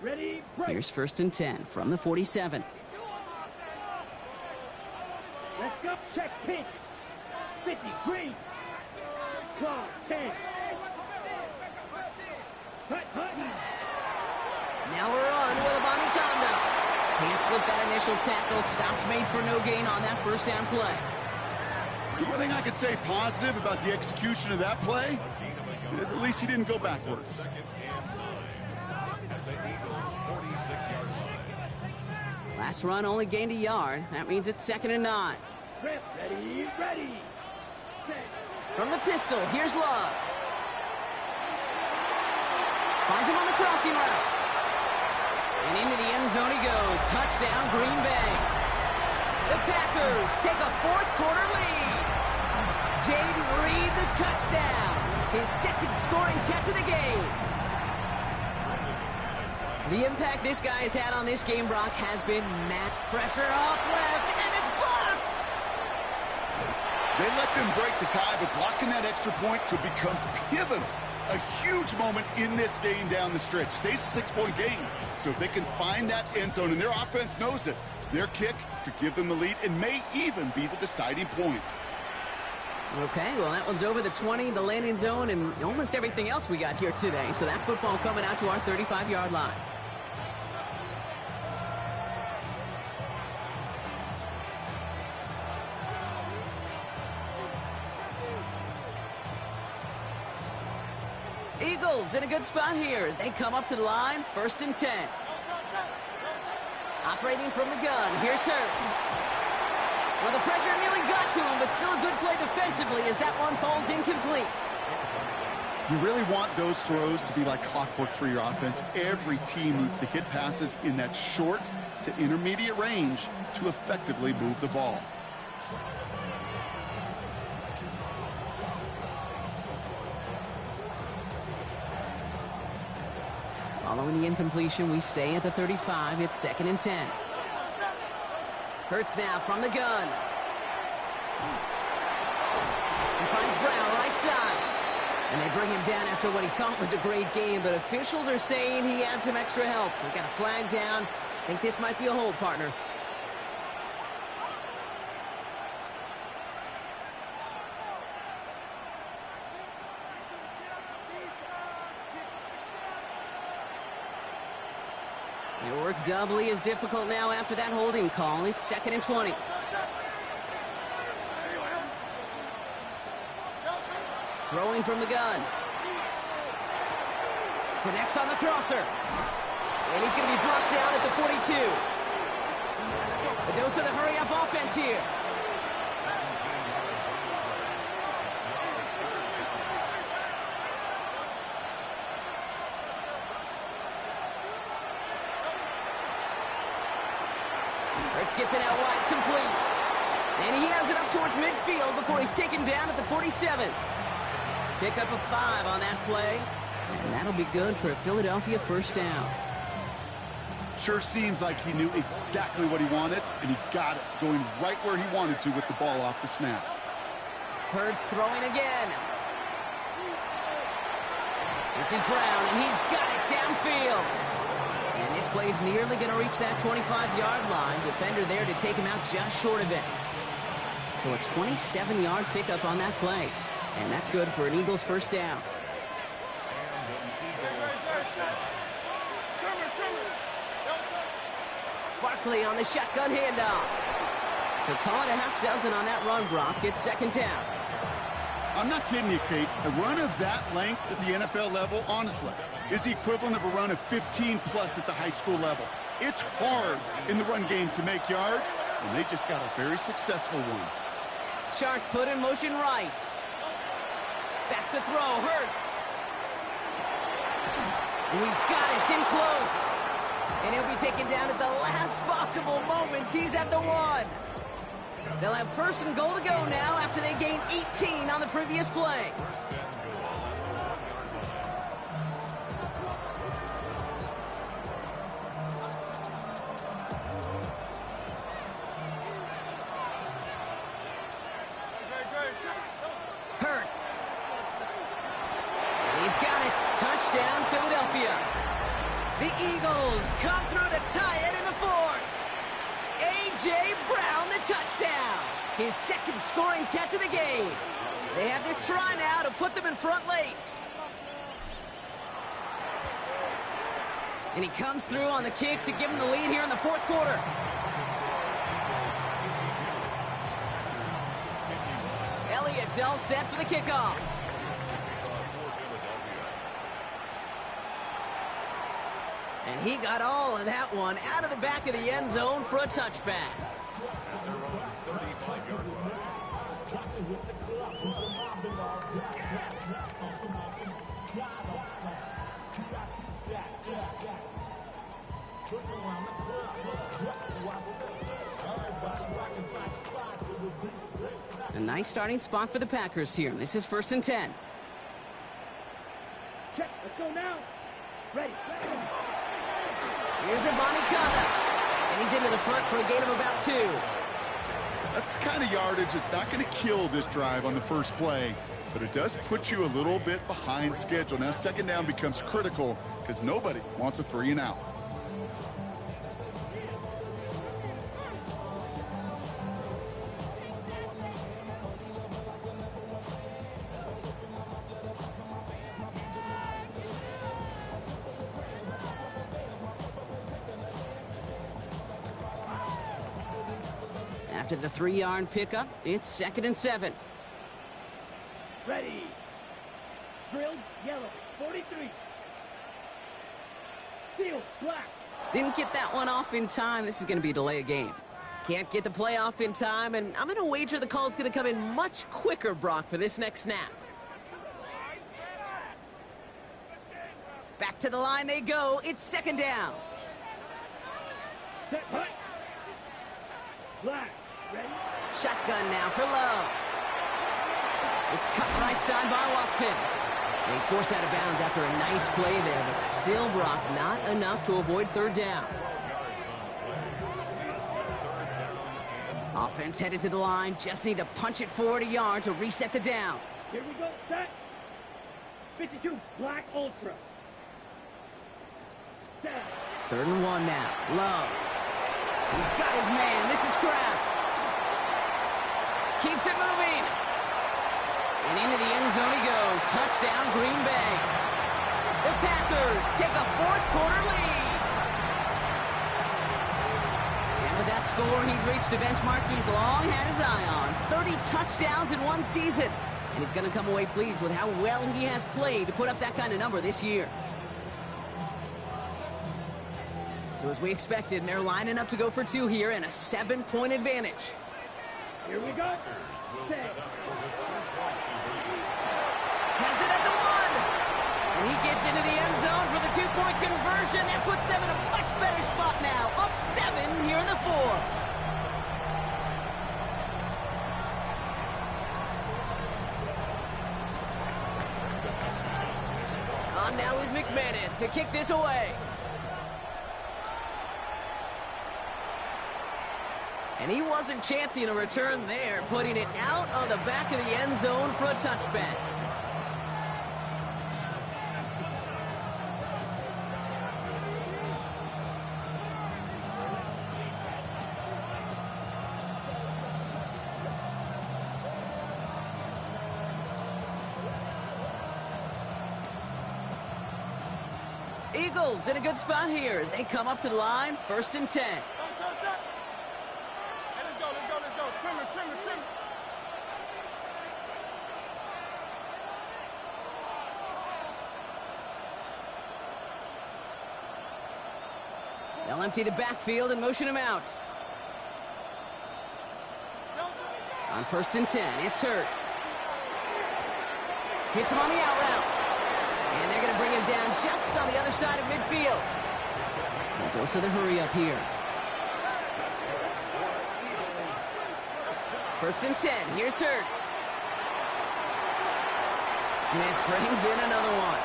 C: Ready, break.
A: Here's 1st and 10 from the 47.
C: Let's go. Check pitch. 50, green. Close, 10. Hut.
A: Now we're on with a Bonnie Kondo. Can't slip that initial tackle. Stops made for no gain on that 1st down play.
B: The only thing I could say positive about the execution of that play is at least he didn't go backwards.
A: Last run only gained a yard. That means it's 2nd and 9.
C: Ready. Set.
A: From the pistol, here's Love. Finds him on the crossing route. And into the end zone he goes. Touchdown, Green Bay. The Packers take a 4th quarter lead. Jaden Reed, the touchdown. His 2nd scoring catch of the game. The impact this guy has had on this game, Brock, has been massive. Pressure off left, and it's blocked!
B: They let them break the tie, but blocking that extra point could become pivotal. A huge moment in this game down the stretch. Stays a 6-point game. So if they can find that end zone, and their offense knows it, their kick could give them the lead and may even be the deciding point.
A: Okay, well, that one's over the 20, the landing zone, and almost everything else we got here today. So that football coming out to our 35-yard line. Eagles in a good spot here as they come up to the line. 1st and 10. Operating from the gun. Here's Hurts. Well, the pressure nearly got to him, but still a good play defensively as that one falls incomplete.
B: You really want those throws to be like clockwork for your offense. Every team needs to hit passes in that short to intermediate range to effectively move the ball.
A: Following the incompletion, we stay at the 35. It's 2nd and 10. Hurts now from the gun. He finds Brown right side. And they bring him down after what he thought was a great game, but officials are saying he had some extra help. We got a flag down. I think this might be a hold, partner. Your work doubly is difficult now after that holding call. It's 2nd and 20. Throwing from the gun. Connects on the crosser. And he's going to be brought down at the 42. A dose of the hurry-up offense here. Hurts gets it out wide, complete. And he has it up towards midfield before he's taken down at the 47. Pick up a 5 on that play. And that'll be good for a Philadelphia 1st down.
B: Sure seems like he knew exactly what he wanted, and he got it, going right where he wanted to with the ball off the snap.
A: Hurts throwing again. This is Brown, and he's got it downfield. And this play's nearly going to reach that 25-yard line. Defender there to take him out just short of it. So a 27-yard pickup on that play. And that's good for an Eagles 1st down. Barkley on the shotgun handoff. So call it a half dozen on that run, Brock. It's 2nd down.
B: I'm not kidding you, Kate. A run of that length at the NFL level, honestly, is the equivalent of a run of 15-plus at the high school level. It's hard in the run game to make yards, and they just got a very successful one.
A: Shark put in motion right. Back to throw, Hurts. And he's got it, it's in close. And he'll be taken down at the last possible moment. He's at the 1. They'll have 1st and goal to go now after they gained 18 on the previous play. Hurts. And he's got it. Touchdown, Philadelphia. The Eagles come through to tie it in the fourth. A.J. Brown, the touchdown. His second scoring catch of the game. They have this try now to put them in front late. And he comes through on the kick to give them the lead here in the fourth quarter. Elliott's all set for the kickoff. And he got all of that one out of the back of the end zone for a touchback. A nice starting spot for the Packers here. This is 1st and 10.
C: Check. Let's go now. Ready.
A: Here's Abanikanda. And he's into the front for a gain of about 2.
B: That's the kind of yardage that's not going to kill this drive on the first play, but it does put you a little bit behind schedule. Now, second down becomes critical because nobody wants a 3 and out.
A: After the 3-yard pickup, it's 2nd and 7.
C: Ready. Drilled. Yellow. 43. Steel. Black.
A: Didn't get that one off in time. This is going to be a delay of game. Can't get the play off in time, and I'm going to wager the call is going to come in much quicker, Brock, for this next snap. Back to the line they go. It's 2nd down.
C: Set. Hut. Black. Ready.
A: Shotgun now for Love. It's cut right side by Watson. And he's forced out of bounds after a nice play there, but still, Brock, not enough to avoid 3rd down. Offense headed to the line. Just need to punch it forward a yard to reset the downs.
C: Here we go. Set. 52. Black Ultra. Set.
A: 3rd and 1 now. Love. He's got his man. This is Kraft. Keeps it moving. And into the end zone he goes. Touchdown, Green Bay. The Packers take a fourth quarter lead. And with that score, he's reached a benchmark he's long had his eye on. 30 touchdowns in one season. And he's going to come away pleased with how well he has played to put up that kind of number this year. So as we expected, they're lining up to go for 2 here and a 7-point advantage.
C: Here we go. Set.
A: Has it at the 1. And he gets into the end zone for the 2-point conversion. That puts them in a much better spot now. Up 7 here in the 4th. On now is McManus to kick this away. And he wasn't chancing a return there, putting it out of the back of the end zone for a touchback. Eagles in a good spot here as they come up to the line, 1st and 10. They'll empty the backfield and motion him out. On 1st and 10, it's Hurts. Hits him on the out route. And they're going to bring him down just on the other side of midfield. And goes to the hurry up here. 1st and 10, here's Hurts. Smith brings in another one.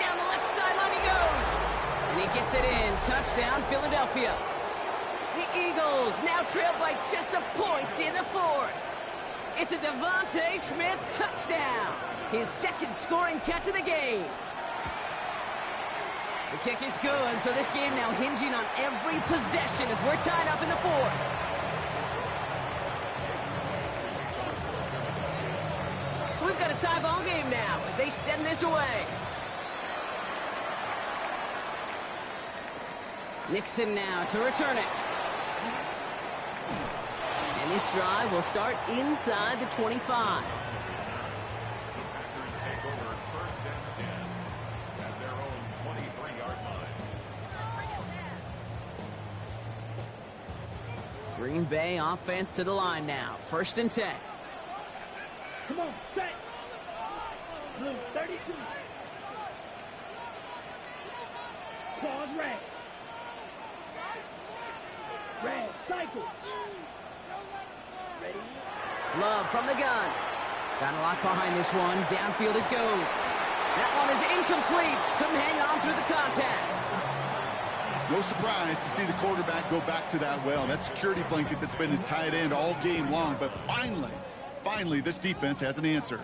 A: Down the left sideline he goes. And he gets it in. Touchdown, Philadelphia. The Eagles now trail by just a point in the 4th. It's a Devontae Smith touchdown. His second scoring catch of the game. The kick is good, so this game now hinging on every possession as we're tied up in the fourth. So we've got a tie ball game now as they send this away. Nixon now to return it. And this drive will start inside the 25. Green Bay offense to the line now. 1st and 10.
C: Come on, set. Blue 32. Pause red. Red, cycle. Ready?
A: Love from the gun. Got a lot behind this one. Downfield it goes. That one is incomplete. Couldn't hang on through the contact.
B: No surprise to see the quarterback go back to that well. That security blanket that's been his tight end all game long. But finally, this defense has an answer.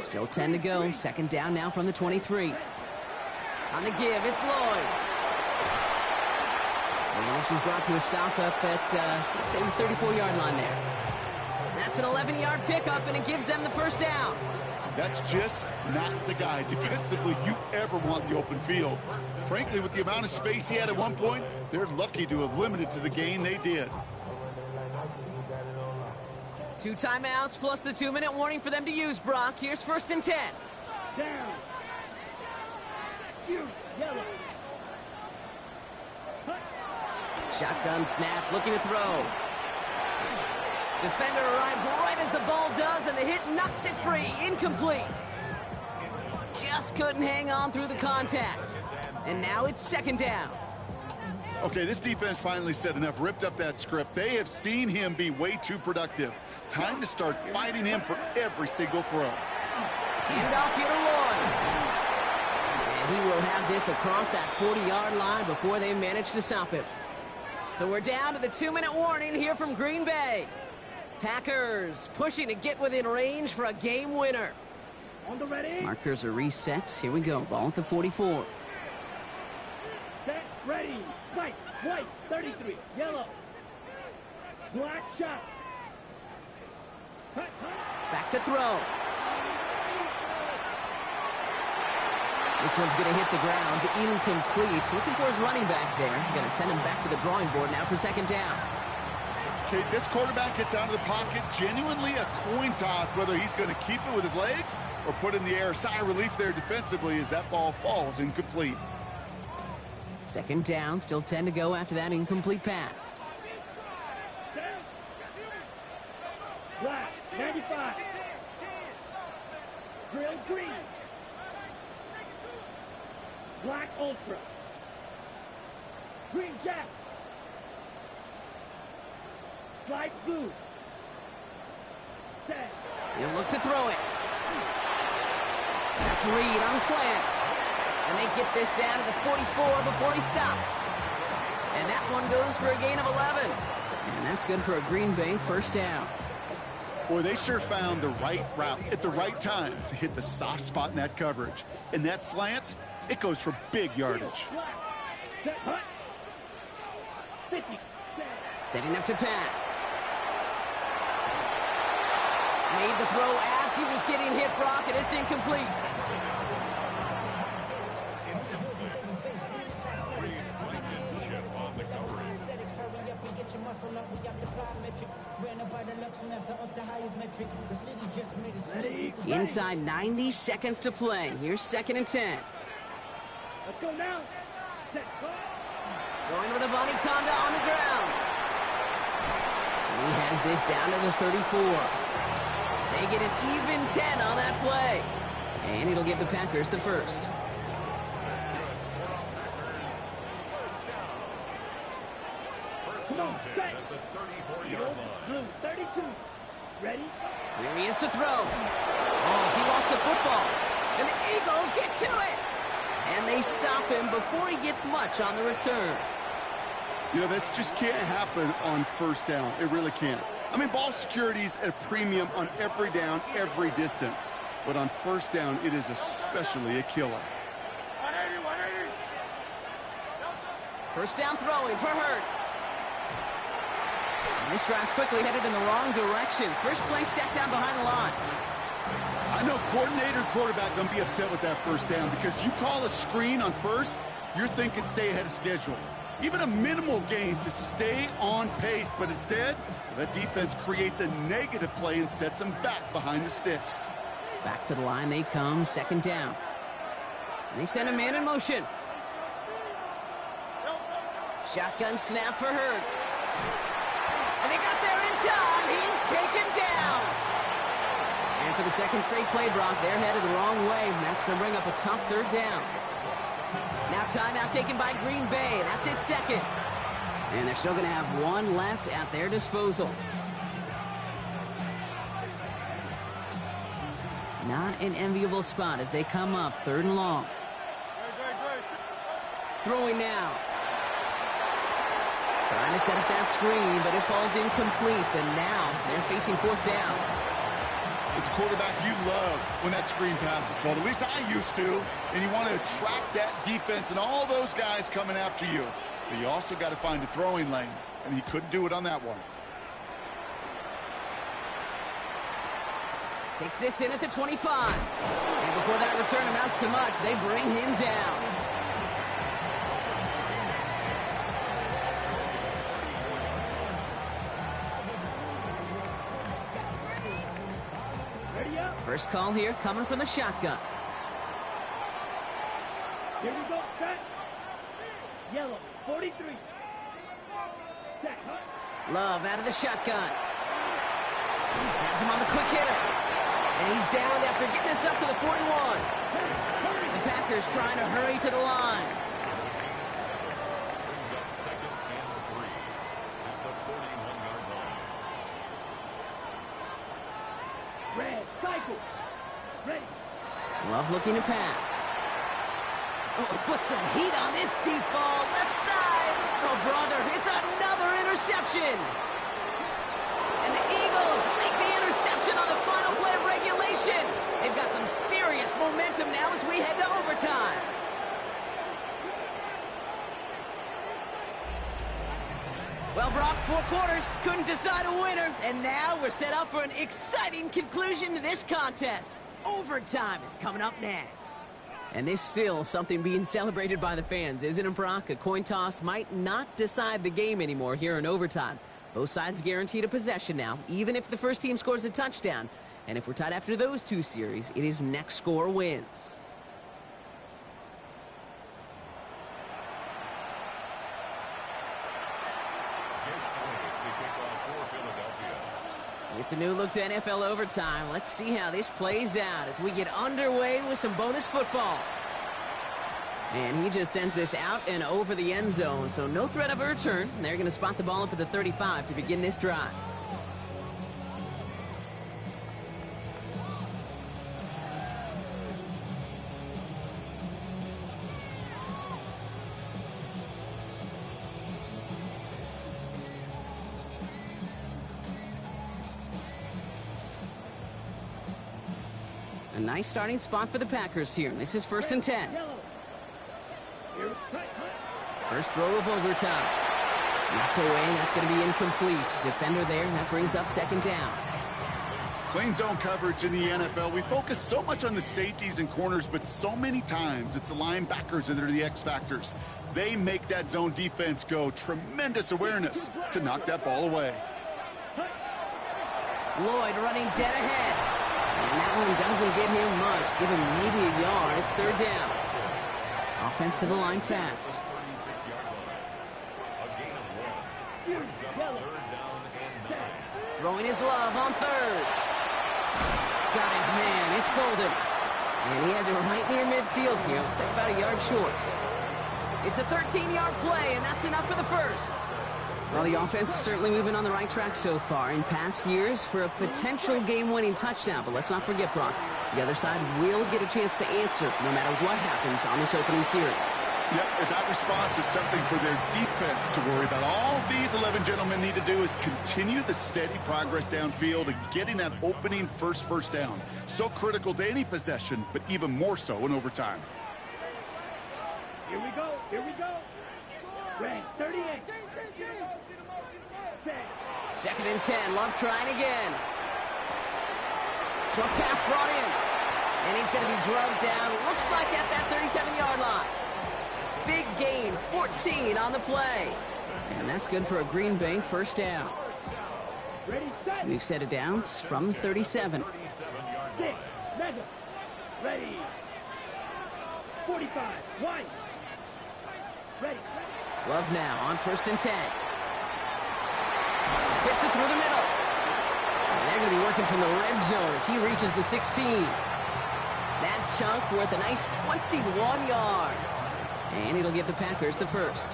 A: Still 10 to go. 2nd down now from the 23. On the give, it's Lloyd. And this is brought to a stop up at, let's say, the 34-yard line there. That's an 11-yard pickup, and it gives them the 1st down.
B: That's just not the guy defensively you ever want in the open field. Frankly, with the amount of space he had at one point, they're lucky to have limited to the gain they did.
A: 2 timeouts plus the 2-minute warning for them to use, Brock. Here's 1st and 10.
C: Down. You, yellow.
A: Shotgun snap, looking to throw. Defender arrives right as the ball does, and the hit knocks it free. Incomplete. Just couldn't hang on through the contact. And now it's 2nd down.
B: Okay, this defense finally said enough, ripped up that script. They have seen him be way too productive. Time to start fighting him for every single throw.
A: Handoff here to Lloyd. And he will have this across that 40-yard line before they manage to stop him. So we're down to the 2-minute warning here from Green Bay. Packers pushing to get within range for a game winner.
C: On the ready.
A: Markers are reset. Here we go. Ball at the 44.
C: Set, ready. White, 33. Yellow. Black shot.
A: Back to throw. This one's going to hit the ground. Incomplete. Looking for his running back there. Going to send him back to the drawing board now for 2nd down.
B: Okay, this quarterback gets out of the pocket. Genuinely a coin toss whether he's going to keep it with his legs or put in the air. Sigh of relief there defensively as that ball falls incomplete.
A: 2nd down. Still 10 to go after that incomplete pass.
C: Black, 95. Drill green. Black ultra. Green jack. Light blue. Set.
A: He'll look to throw it. That's Reed on the slant. And they get this down to the 44 before he stopped. And that one goes for a gain of 11. And that's good for a Green Bay 1st down.
B: Boy, they sure found the right route at the right time to hit the soft spot in that coverage. And that slant, it goes for big yardage.
C: Black. Set. Hut. 50.
A: Setting up to pass. Made the throw as he was getting hit, Brock, and it's incomplete. Inside 90 seconds to play. Here's 2nd and 10.
C: Let's go now. Set.
A: Going with a Bonnie Conda on the ground. And he has this down to the 34. They get an even 10 on that play. And it'll give the Packers the 1st.
C: Come on, set. Blue, 32. Ready?
A: Here he is to throw. Oh, he lost the football. And the Eagles get to it. And they stop him before he gets much on the return.
B: You know, this just can't happen on 1st down. It really can't. I mean, ball security's at a premium on every down, every distance. But on 1st down, it is especially a killer.
C: 180, 180.
A: First down throwing for Hurts. And this drive's quickly headed in the wrong direction. First play set down behind the line.
B: I know coordinator quarterback going to be upset with that first down because you call a screen on first, you're thinking stay ahead of schedule. Even a minimal gain to stay on pace, but instead, that defense creates a negative play and sets them back behind the sticks.
A: Back to the line they come, second down. And they send a man in motion. Shotgun snap for Hurts. And they got there in time. He's taken down. And for the second straight play, Brock, they're headed the wrong way. And that's going to bring up a tough third down. Now timeout taken by Green Bay. That's it, second. And they're still going to have one left at their disposal. Not an enviable spot as they come up third and long. Throwing now. Trying to set up that screen, but it falls incomplete. And now they're facing fourth down.
B: As a quarterback, you love when that screen pass is called. At least I used to. And you want to attract that defense and all those guys coming after you. But you also got to find a throwing lane. And he couldn't do it on that one.
A: Takes this in at the 25. And before that return amounts to much, they bring him down. First call here coming from the shotgun.
C: Here we go, set. Yellow, 43. Set, huh?
A: Love out of the shotgun. Has him on the quick hitter. And he's down after getting this up to the 41. The Packers trying to hurry to the line.
D: Brings up second and 3 at the 41-yard line.
C: Red, cycle. Ready.
A: Love looking to pass. Oh, put some heat on this deep ball. Left side. Oh, brother, it's another interception. And the Eagles make the interception on the final play of regulation. They've got some serious momentum now as we head to overtime. Well, Brock, 4 quarters, couldn't decide a winner. And now we're set up for an exciting conclusion to this contest. Overtime is coming up next. And there's still something being celebrated by the fans, isn't it, Brock? A coin toss might not decide the game anymore here in overtime. Both sides guaranteed a possession now, even if the first team scores a touchdown. And if we're tied after those 2 series, it is next score wins. It's a new look to NFL overtime. Let's see how this plays out as we get underway with some bonus football. And he just sends this out and over the end zone, so no threat of a return. They're going to spot the ball up at the 35 to begin this drive. A nice starting spot for the Packers here. This is 1st and 10. First throw of overtime. Knocked away, and that's going to be incomplete. Defender there, and that brings up 2nd down.
B: Playing zone coverage in the NFL, we focus so much on the safeties and corners, but so many times it's the linebackers that are the X factors. They make that zone defense go. Tremendous awareness to knock that ball away.
A: Lloyd running dead ahead. And that one doesn't get him much. Give him maybe a yard. It's 3rd down. Offense to the line fast. Throwing his love on 3rd. Got his man. It's Golden. And he has it right near midfield here. Looks like about a yard short. It's a 13-yard play, and that's enough for the first. Well, the offense is certainly moving on the right track so far in past years for a potential game-winning touchdown. But let's not forget, Brock, the other side will get a chance to answer no matter what happens on this opening series.
B: Yep, and that response is something for their defense to worry about. All these 11 gentlemen need to do is continue the steady progress downfield and getting that opening first down. So critical to any possession, but even more so in overtime.
C: Here we go. Here we go. Red 38. Set.
A: 2nd and 10. Love trying again. Short pass brought in. And he's going to be drugged down. Looks like at that 37-yard line. Big gain, 14 on the play. And that's good for a Green Bay 1st down.
C: Ready, set.
A: We've set it downs from 37.
C: 6. Mega. Ready. 45. White. Ready.
A: Love now on 1st and 10. Fits it through the middle. And they're going to be working from the red zone as he reaches the 16. That chunk worth a nice 21 yards. And it'll give the Packers the 1st.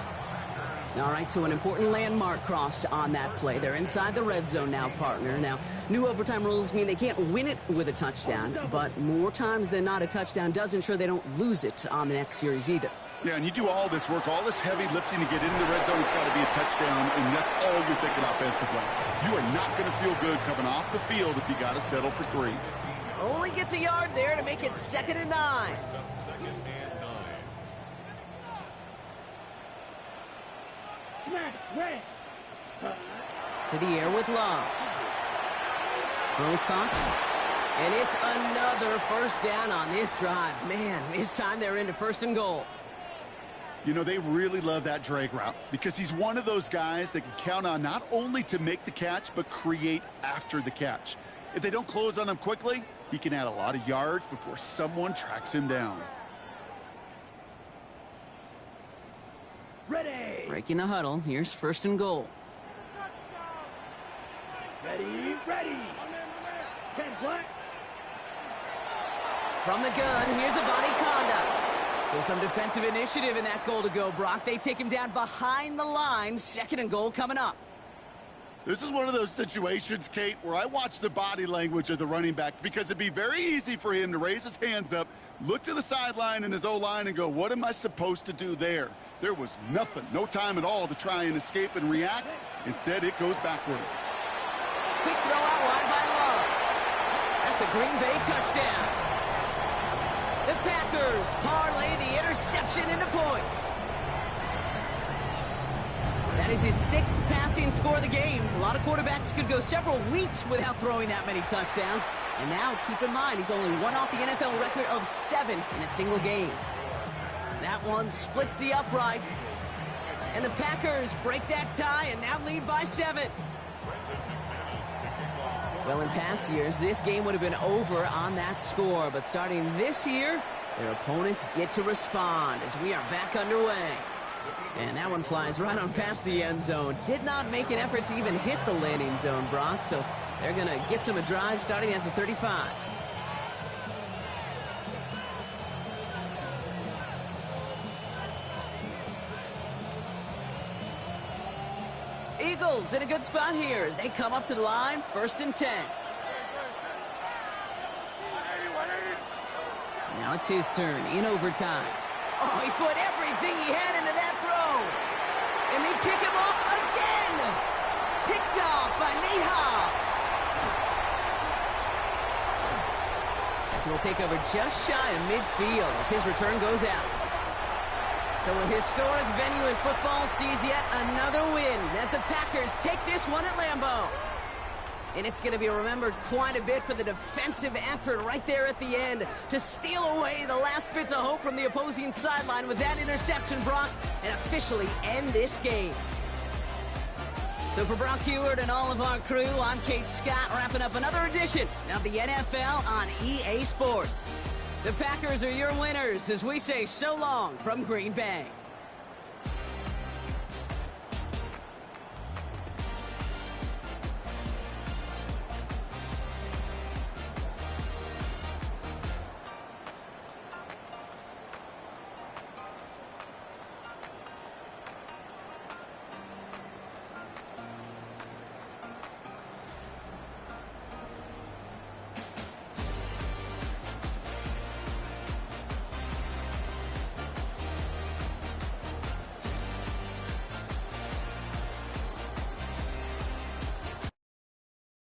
A: All right, so an important landmark crossed on that play. They're inside the red zone now, partner. Now, new overtime rules mean they can't win it with a touchdown, but more times than not, a touchdown does ensure they don't lose it on the next series either.
B: Yeah, and you do all this work, all this heavy lifting to get into the red zone. It's got to be a touchdown, and that's all you're thinking offensively. You are not going to feel good coming off the field if you got to settle for 3.
A: Only gets a yard there to make it 2nd and 9.
C: Smash. Red.
A: To the air with Love. Throws caught. And it's another 1st down on this drive. Man, this time they're into 1st and goal.
B: You know, they really love that drag route because he's one of those guys that can count on not only to make the catch, but create after the catch. If they don't close on him quickly, he can add a lot of yards before someone tracks him down.
C: Ready.
A: Breaking the huddle. Here's 1st and goal.
C: Ready. Ready. 10 black.
A: From the gun, here's a body conduct. So some defensive initiative in that goal to go, Brock. They take him down behind the line. 2nd and goal coming up.
B: This is one of those situations, Kate, where I watch the body language of the running back because it'd be very easy for him to raise his hands up, look to the sideline in his O-line and go, what am I supposed to do there? There was nothing, no time at all to try and escape and react. Instead, it goes backwards.
A: Quick throw out wide by Love. That's a Green Bay touchdown. The Packers parlay the interception into points. That is his 6th passing score of the game. A lot of quarterbacks could go several weeks without throwing that many touchdowns. And now, keep in mind, he's only one off the NFL record of 7 in a single game. That one splits the uprights. And the Packers break that tie and now lead by 7. Well, in past years, this game would have been over on that score. But starting this year, their opponents get to respond as we are back underway. And that one flies right on past the end zone. Did not make an effort to even hit the landing zone, Brock. So they're going to gift him a drive starting at the 35. Eagles in a good spot here as they come up to the line. 1st and 10. Now it's his turn in overtime. Oh, he put everything he had into that throw. And they pick him off again. Picked off by Nate Hobbs. Will take over just shy of midfield as his return goes out. So a historic venue in football sees yet another win as the Packers take this one at Lambeau. And it's going to be remembered quite a bit for the defensive effort right there at the end to steal away the last bits of hope from the opposing sideline with that interception, Brock, and officially end this game. So for Brock Heward and all of our crew, I'm Kate Scott, wrapping up another edition of the NFL on EA Sports. The Packers are your winners as we say so long from Green Bay.